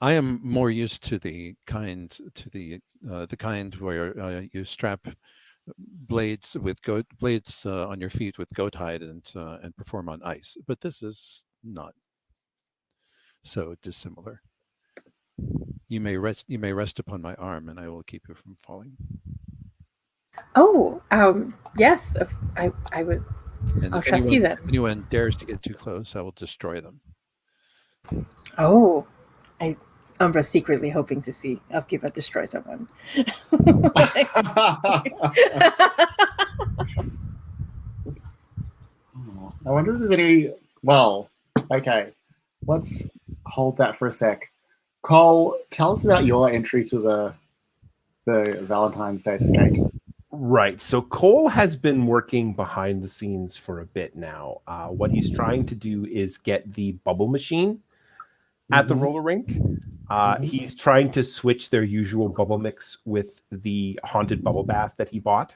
am more used to the kind where you strap blades on your feet with goat hide and perform on ice. But this is not so dissimilar. You may rest upon my arm, and I will keep you from falling. Oh, yes, I would. And I'll trust you then. If anyone dares to get too close, I will destroy them. Oh, Umbra's secretly hoping to see Elfgiva destroy someone. I wonder if there's any. Well, okay, let's hold that for a sec. Cole, tell us about your entry to the Valentine's Day skate. Right. So Cole has been working behind the scenes for a bit now. What he's trying to do is get the bubble machine at the roller rink. He's trying to switch their usual bubble mix with the haunted bubble bath that he bought.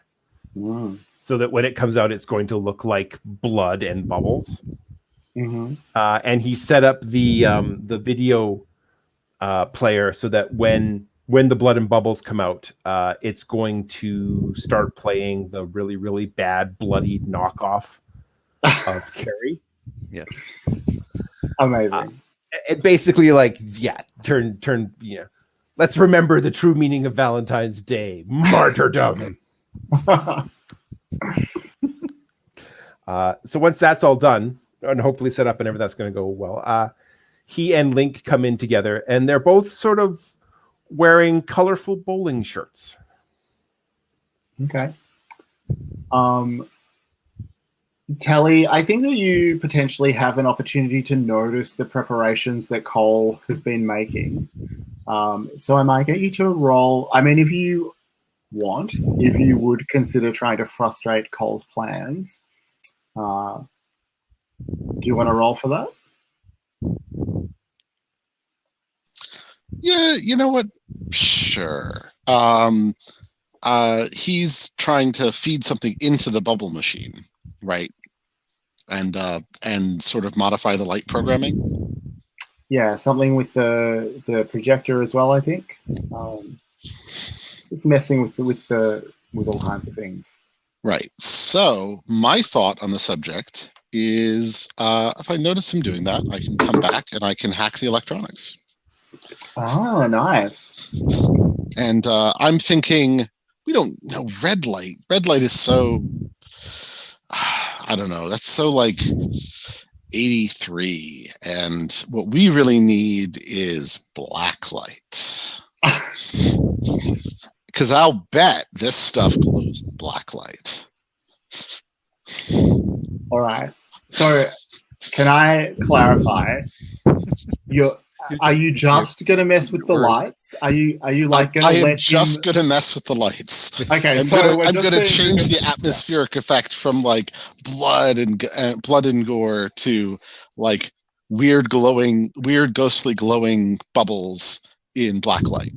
So that when it comes out, it's going to look like blood and bubbles. And he set up the video player so that when the blood and bubbles come out, it's going to start playing the really, really bad, bloody knockoff of Carrie. Yes. Amazing. It basically turn. Let's remember the true meaning of Valentine's Day: martyrdom. So once that's all done and hopefully set up and everything that's going to go well, he and Link come in together, and they're both sort of wearing colorful bowling shirts. Okay. Telly, I think that you potentially have an opportunity to notice the preparations that Cole has been making. So I might get you to roll. I mean, if you would consider trying to frustrate Cole's plans, do you want to roll for that? Yeah, you know what? Sure. he's trying to feed something into the bubble machine, right? And sort of modify the light programming. Yeah, something with the projector as well, I think. Just messing with all kinds of things. Right. So my thought on the subject is, if I notice him doing that, I can come back and I can hack the electronics. Oh, nice. And I'm thinking, we don't know red light. Red light is so, I don't know, that's so like 83. And what we really need is black light. Because I'll bet this stuff glows in black light. All right. So, can I clarify? Are you just gonna mess with the lights? Are you like gonna? I am let just him... gonna mess with the lights. Okay, I'm gonna change the atmospheric effect from like blood and gore to like weird ghostly glowing bubbles in black light.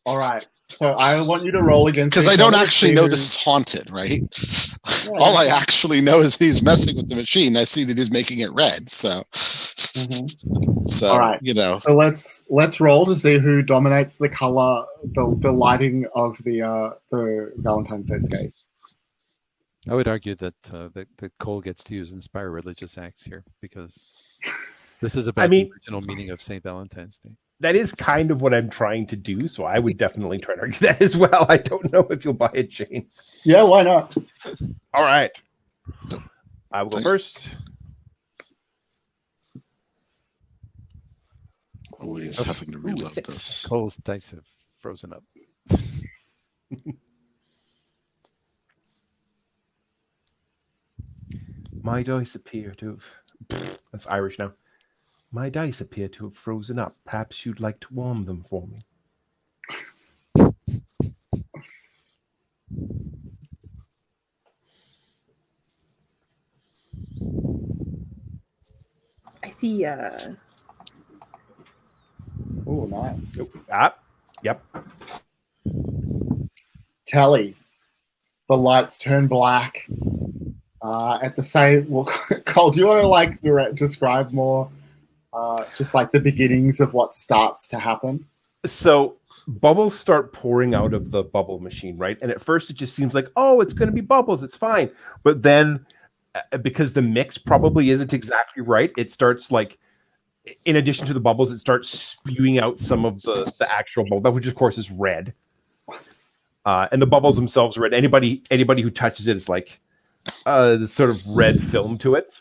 All right. So I want you to roll against. Because I don't actually know this is haunted, right? Yeah. All I actually know is he's messing with the machine. I see that he's making it red. So, so all right. You know. So let's roll to see who dominates the color, the lighting of the Valentine's Day scape. I would argue that that Cole gets to use inspire religious acts here because this is about the original meaning of St. Valentine's Day. That is kind of what I'm trying to do, so I would definitely try to argue that as well. I don't know if you'll buy it, Shane. Yeah, why not? All right. I will go first. Always having to reload this. Cole's dice have frozen up. My dice appear to have... That's Irish now. My dice appear to have frozen up. Perhaps you'd like to warm them for me. I see. Oh, nice. Yep. Tally. The lights turn black. At the same... Well, Cole, do you want to like describe more just like the beginnings of what starts to happen? So bubbles start pouring out of the bubble machine, right? And at first it just seems like, oh, it's going to be bubbles. It's fine. But then because the mix probably isn't exactly right, it starts like, in addition to the bubbles, it starts spewing out some of the actual bubble, which of course is red. And the bubbles themselves are red. Anybody who touches it is like this sort of red film to it.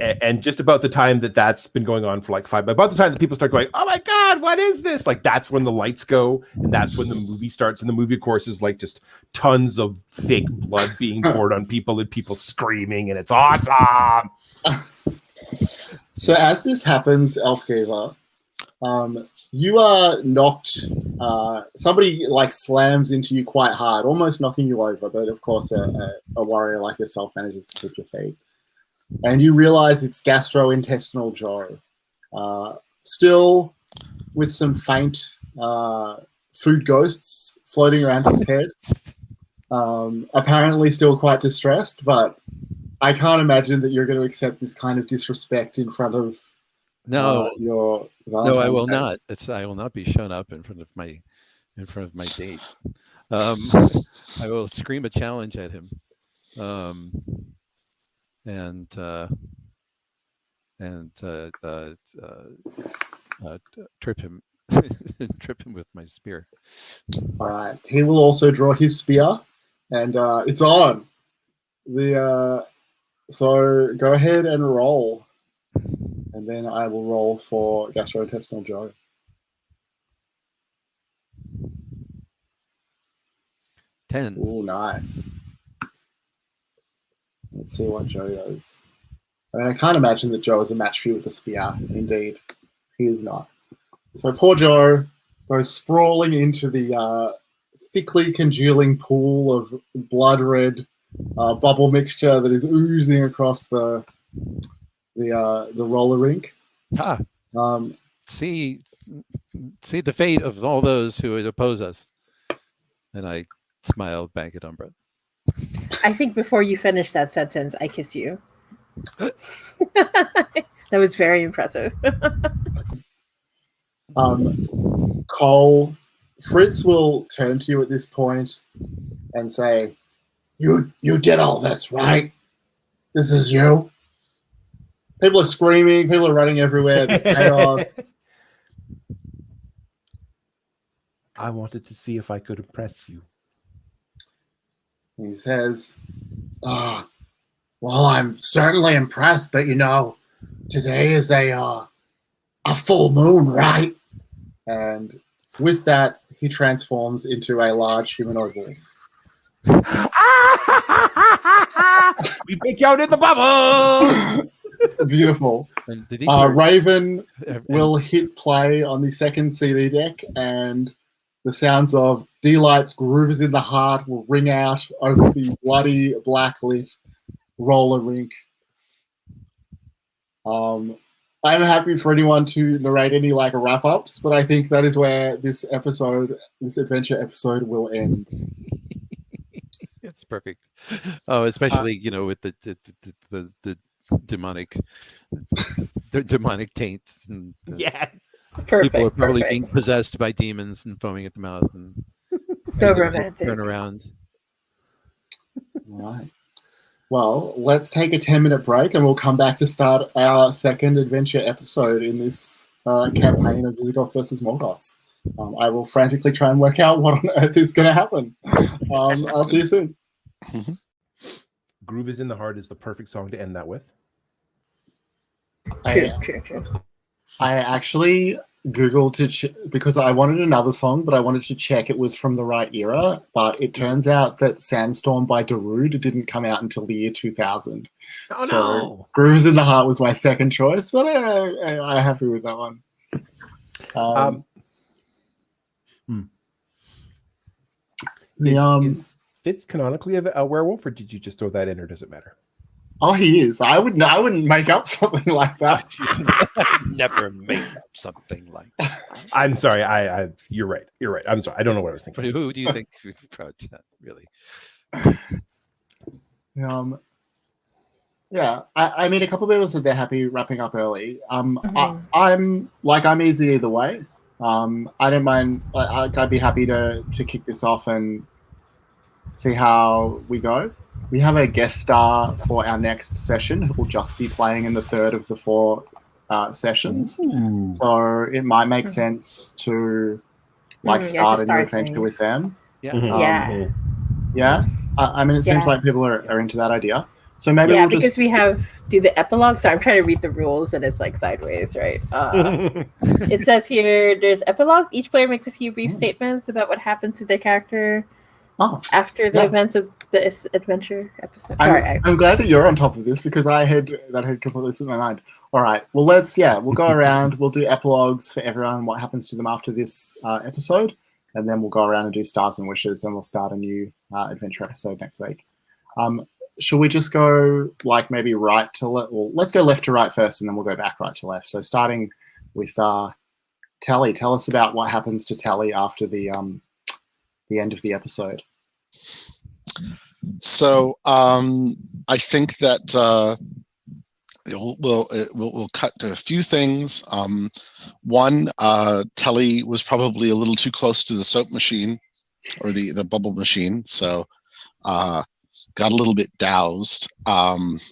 And just about the time that's been going on for like about the time that people start going, oh my God, what is this? Like that's when the lights go, and that's when the movie starts. And the movie, of course, is like just tons of fake blood being poured on people and people screaming, and it's awesome. So as this happens, Elfgiver, you are knocked. Somebody like slams into you quite hard, almost knocking you over. But of course, a warrior like yourself manages to keep your feet. And you realize it's gastrointestinal Joe. Still with some faint food ghosts floating around his head. Apparently still quite distressed, but I can't imagine that you're going to accept this kind of disrespect in front of your Valentine's I will Day. not. I will not be shown up in front of my date. I will scream a challenge at him. And trip him with my spear. All right. He will also draw his spear, and it's on. So go ahead and roll, and then I will roll for gastrointestinal Joe. $10. Oh, nice. Let's see what Joe does. I mean, I can't imagine that Joe is a match for you with the spear. Indeed, he is not. So poor Joe goes sprawling into the thickly congealing pool of blood red bubble mixture that is oozing across the roller rink. see the fate of all those who would oppose us. And I smiled back at Umbra. I think before you finish that sentence, I kiss you. That was very impressive. Cole, Fritz will turn to you at this point and say, You did all this, right? This is you? People are screaming, people are running everywhere, there's chaos. I wanted to see if I could impress you. He says, well, I'm certainly impressed, but today is a full moon, right? And with that, he transforms into a large humanoid wolf. We pick you out in the bubble. Beautiful. Raven will hit play on the second CD deck, and the sounds of Delight's Groove is in the Heart will ring out over the bloody blacklit roller rink. I'm happy for anyone to narrate any wrap-ups, but I think that is where this adventure episode will end. It's perfect. Oh, especially with the demonic taints. And yes. Perfect. People are probably being possessed by demons and foaming at the mouth. And so romantic. Turn around. All right. Well, let's take a 10-minute break and we'll come back to start our second adventure episode in this campaign of Visigoths versus Morgoths. I will frantically try and work out what on earth is going to happen. I'll see you soon. Groove is in the Heart is the perfect song to end that with. True. I actually Googled because I wanted another song, but I wanted to check it was from the right era. But it turns out that Sandstorm by Darude didn't come out until the year 2000. Oh, so no. Grooves in the Heart was my second choice, but I'm happy with that one. Is Fitz canonically a werewolf, or did you just throw that in, or does it matter? Oh, he is. I wouldn't make up something like that. Never make up something like that. I'm sorry. You're right. I'm sorry. I don't know what I was thinking. But who do you think approached that? Really? Yeah. I mean, a couple of people said they're happy wrapping up early. I'm easy either way. I don't mind. I'd be happy to kick this off and see how we go. We have a guest star for our next session who will just be playing in the third of the 4 sessions. Ooh. So it might make sense to start a new adventure with them. Yeah. Yeah. I mean, it seems like people are into that idea. So maybe because we do the epilogue. So I'm trying to read the rules and it's sideways, right? It says here there's epilogue. Each player makes a few brief statements about what happens to their character after the events of this adventure episode. I'm glad that you're on top of this because that had completely slipped my mind. All right. Well, we'll go around. We'll do epilogues for everyone, what happens to them after this episode. And then we'll go around and do stars and wishes. And we'll start a new adventure episode next week. Should we just go maybe right to left? Well, let's go left to right first, and then we'll go back right to left. So starting with Tally. Tell us about what happens to Tally after the end of the episode. So I think that we'll cut to a few things. One, Telly was probably a little too close to the soap machine or the bubble machine, so got a little bit doused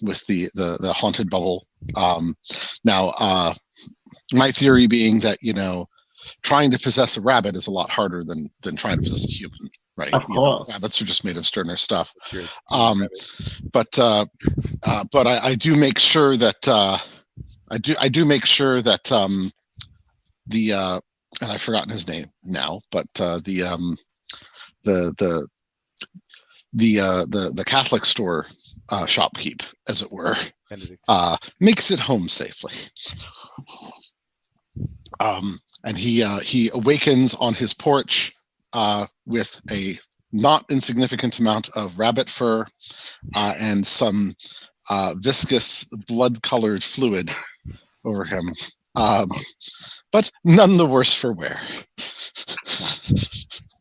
with the haunted bubble. Now, my theory being that trying to possess a rabbit is a lot harder than trying to possess a human. Right. Of course. Rabbits are just made of sterner stuff. But I do make sure that I do make sure that and I've forgotten his name now, but the Catholic store shopkeep, as it were, makes it home safely. And he awakens on his porch with a not insignificant amount of rabbit fur and some viscous blood-colored fluid over him. but none the worse for wear.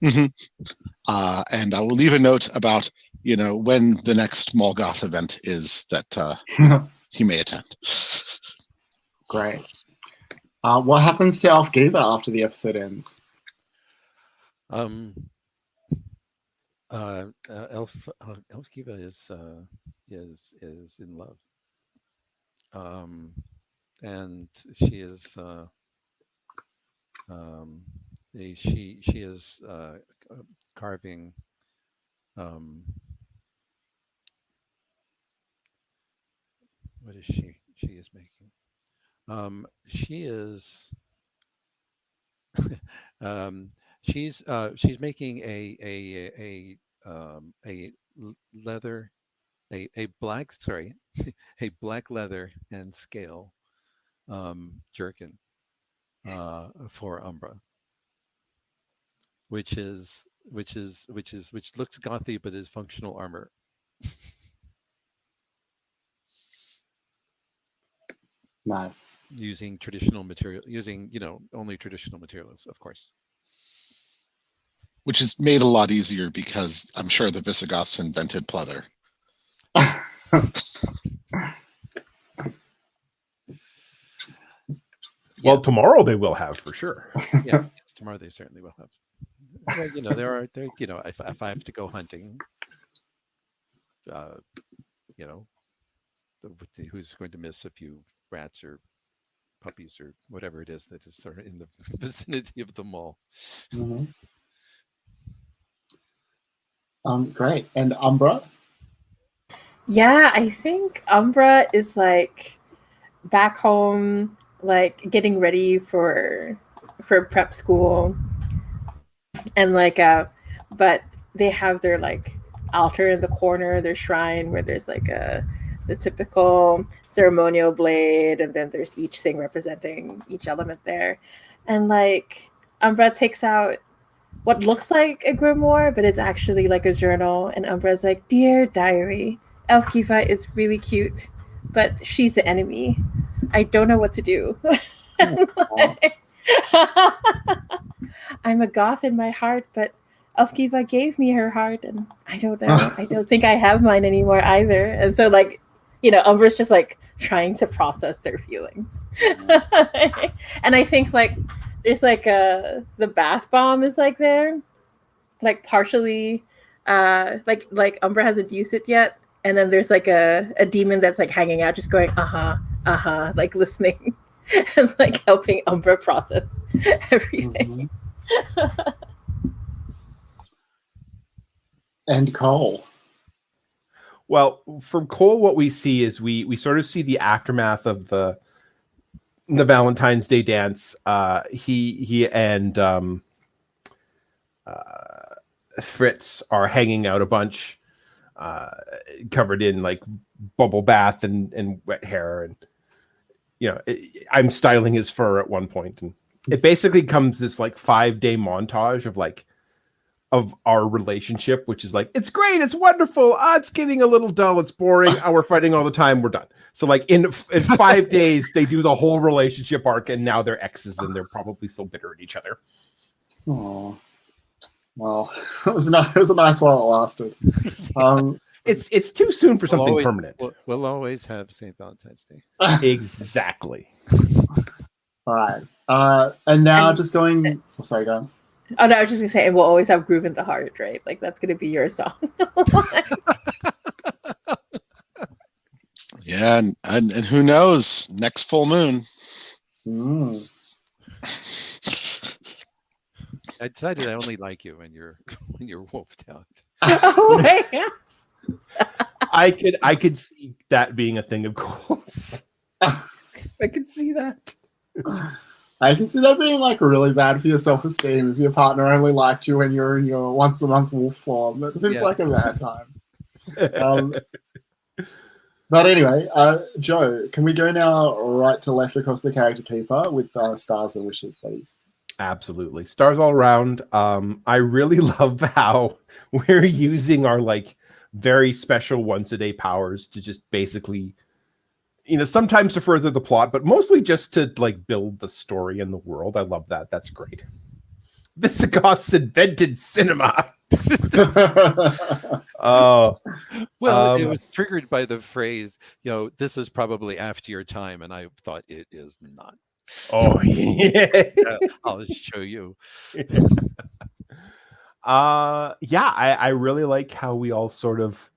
Mhm. And I will leave a note about, when the next Molgoth event is that he may attend. Great. What happens to Elf Giva after the episode ends? Elf Kiva is in love, and she is she is carving what is she is making she is she's making a leather a black a black leather and scale jerkin for Umbra, which looks gothy but is functional armor. Nice. Using traditional material, only traditional materials, of course. Which is made a lot easier because I'm sure the Visigoths invented pleather. Well, tomorrow they will have for sure. Yeah, yes, tomorrow they certainly will have. Well, if I have to go hunting, who's going to miss a few rats or puppies or whatever it is that is sort of in the vicinity of the mall. Mm-hmm. Great. And Umbra? Yeah, I think Umbra is like back home, like getting ready for prep school, and but they have their like altar in the corner, their shrine where there's like the typical ceremonial blade, and then there's each thing representing each element there, and like Umbra takes out what looks like a grimoire, but it's actually like a journal. And Umbra's like, "Dear diary, Elfkiva is really cute, but she's the enemy. I don't know what to do." I'm a goth in my heart, but Elfkiva gave me her heart, and I don't know. I don't think I have mine anymore either. And so, Umbra's just like trying to process their feelings. And I think there's the bath bomb is like there, like partially, like Umbra hasn't used it yet, and then there's like a demon that's like hanging out, just going like listening and like helping Umbra process everything. Mm-hmm. And Cole. Well, from Cole, what we see is we sort of see the aftermath of the Valentine's Day dance. He and Fritz are hanging out a bunch, covered in like bubble bath and wet hair, and I'm styling his fur at one point, and it basically comes this like 5-day montage of our relationship, which is like, it's great, it's wonderful, it's getting a little dull, it's boring, we're fighting all the time, we're done. So like in 5 days they do the whole relationship arc, and now they're exes and they're probably still bitter at each other. Oh, well, it was a nice while it lasted. It's too soon for something permanent. We'll always have St. Valentine's Day. Exactly. All right. And now just going. Oh, sorry, go on. Oh no, I was just gonna say, and we'll always have "Groove in the Heart," right? Like that's gonna be your song. Yeah, and who knows? Next full moon. Mm. I decided I only like you when you're wolfed out. Oh my God. I could see that being a thing of course. I could see that. I can see that being like really bad for your self-esteem if your partner only liked you when you're in your once a month wolf form. That seems like a bad time. But anyway, Joe, can we go now right to left across the character keeper with stars and wishes, please? Absolutely. Stars all around. I really love how we're using our like very special once a day powers to just basically sometimes to further the plot, but mostly just to like build the story and the world. I love that. That's great. Visigoths invented cinema. Oh, well, it was triggered by the phrase, this is probably after your time, and I thought it is not. Oh, yeah. I'll show you. I really like how we all sort of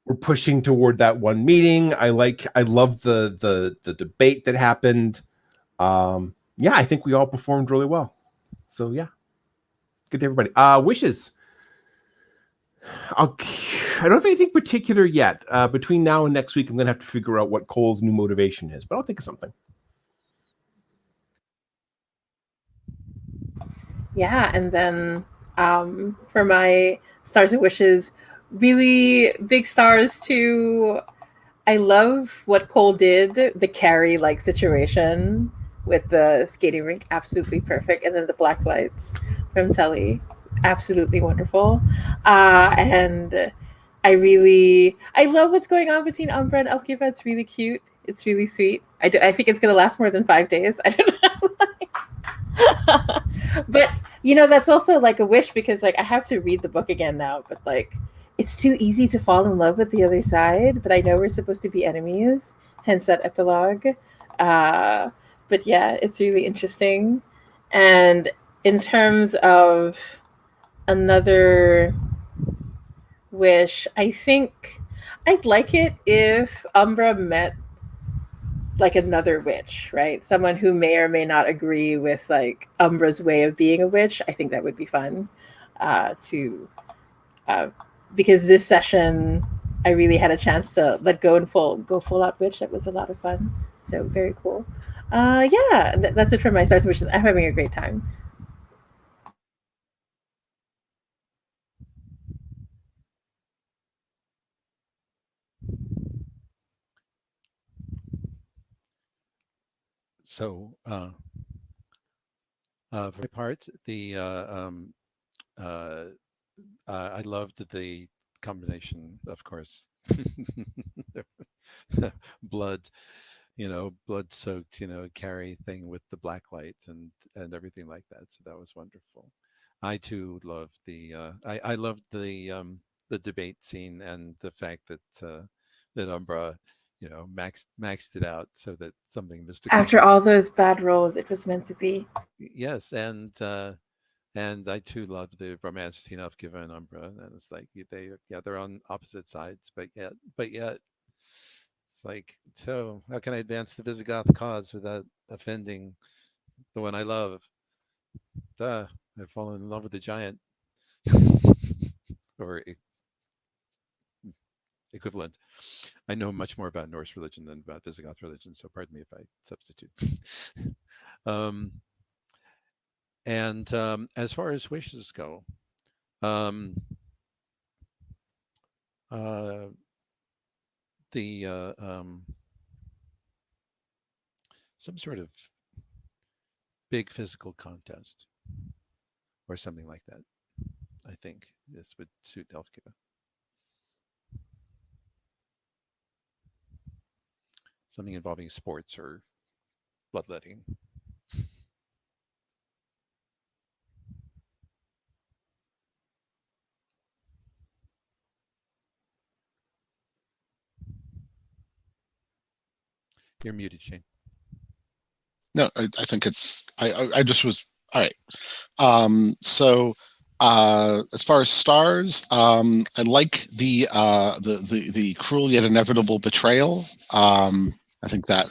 were pushing toward that one meeting. I love the debate that happened. I think we all performed really well. So yeah, good to everybody. Wishes. I don't have anything particular yet. Between now and next week, I'm gonna have to figure out what Cole's new motivation is, but I'll think of something. Yeah, and then for my stars and wishes, really big stars to. I love what Cole did, the Carrie like situation with the skating rink, absolutely perfect, and then the black lights from Telly, absolutely wonderful. And I love what's going on between Umbra and Elkiva. It's really cute. It's really sweet. I think it's gonna last more than 5 days. I don't know. But that's also like a wish, because like I have to read the book again now, but like it's too easy to fall in love with the other side, but I know we're supposed to be enemies, hence that epilogue. But yeah, it's really interesting. And in terms of another wish, I think I'd like it if Umbra met like another witch, right? Someone who may or may not agree with like Umbra's way of being a witch. I think that would be fun because this session I really had a chance to let go and go full out witch. That was a lot of fun. So very cool. That's it for my stars and wishes. I'm having a great time. So, for my part, I loved the combination, of course, blood, blood-soaked, Carrie thing with the black light and everything like that. So that was wonderful. I too loved I loved the debate scene and the fact that Umbra, maxed it out so that something mystical. After all those bad rolls, it was meant to be. Yes, and I too loved the romance between Elkiva and Umbra, and it's like they're on opposite sides, but yet it's like, so how can I advance the Visigoth cause without offending the one I love? I've fallen in love with the giant, or equivalent. I know much more about Norse religion than about Visigoth religion, so pardon me if I substitute. And as far as wishes go, some sort of big physical contest or something like that. I think this would suit Elkiva. Something involving sports or bloodletting. You're muted, Shane. No, I think it's. I just was all right. So as far as stars, I like the cruel yet inevitable betrayal. I think that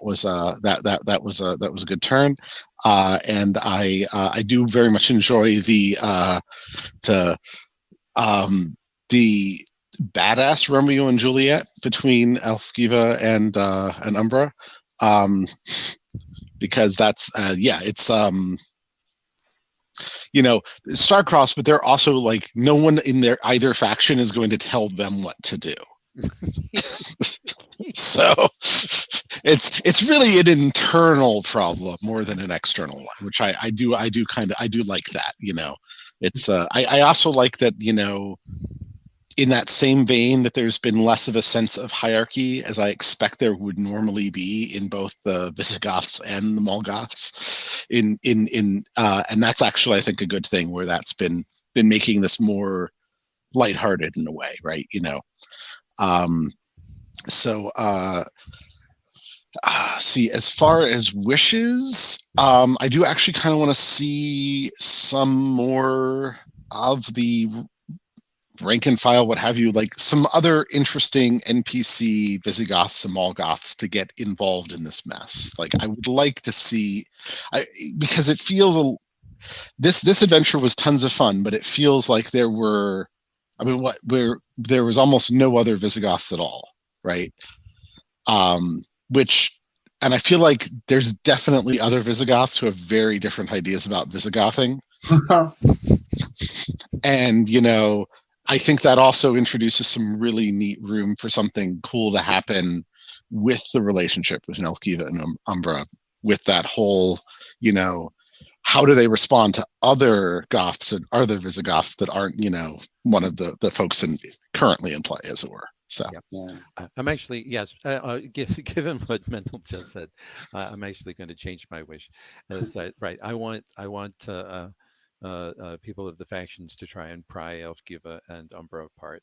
was a good turn, and I do very much enjoy the badass Romeo and Juliet between Elfgiva and Umbra, because that's it's star-crossed, but they're also like no one in either faction is going to tell them what to do. So it's really an internal problem more than an external one, which I do like that. It's I also like that in that same vein, that there's been less of a sense of hierarchy as I expect there would normally be in both the Visigoths and the Molgoths. And that's actually, I think, a good thing, where that's been making this more lighthearted in a way, right? See, as far as wishes, I do actually kind of want to see some more of the rank and file, what have you, like some other interesting NPC Visigoths and Molgoths to get involved in this mess. Like, I would like to see, because it feels this adventure was tons of fun, but it feels like there was almost no other Visigoths at all, right? And I feel like there's definitely other Visigoths who have very different ideas about Visigothing. And, I think that also introduces some really neat room for something cool to happen with the relationship with Nelkiva and Umbra, with that whole, how do they respond to other Goths and other Visigoths that aren't, one of the folks currently in play, as it were. So Yeah. I'm actually, yes, given what Mendel just said, I'm actually going to change my wish. Right, I want people of the factions to try and pry Elfgiva and Umbra apart.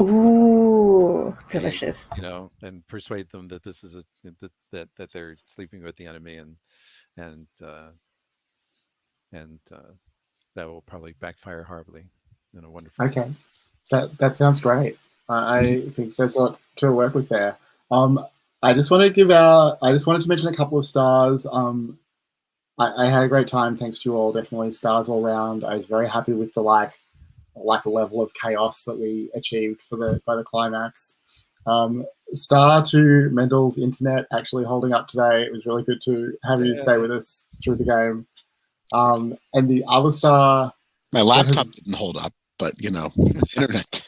Ooh, delicious. And persuade them that this is that they're sleeping with the enemy, and that will probably backfire horribly in a wonderful way. Okay, that sounds great. I think there's a lot to work with there. I just wanted to mention a couple of stars. I had a great time, thanks to you all. Definitely stars all around. I was very happy with the level of chaos that we achieved by the climax. Star to Mendel's internet actually holding up today. It was really good to have you stay with us through the game. And the other star, my laptop didn't hold up, but internet.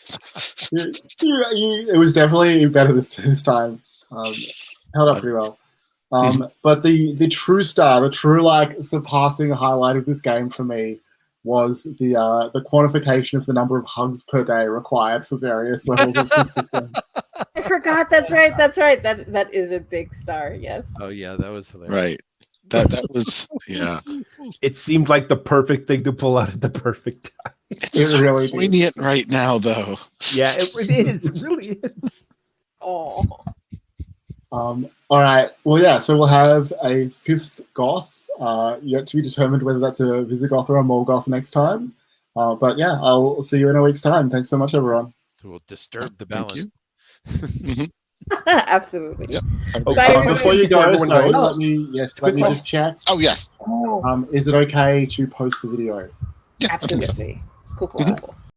It was definitely better this time. Held up pretty well. But the true star, the true surpassing highlight of this game for me was the quantification of the number of hugs per day required for various levels of subsistence. I forgot. That's right. That is a big star. Yes. Oh yeah, that was hilarious. Right. That was, yeah. It seemed like the perfect thing to pull out at the perfect time. It's it really poignant right now, though. Yeah, it is. It really is. Oh. All right. Well, yeah. So we'll have a fifth Goth. Yet to be determined whether that's a Visigoth or a Molgoth next time. But yeah, I'll see you in a week's time. Thanks so much, everyone. So we'll disturb the balance. Thank you. Absolutely. Yep. Before you go, everyone sorry, goes. let me just check. Oh, yes. Is it okay to post the video? Yeah, I think so. Absolutely. Cool.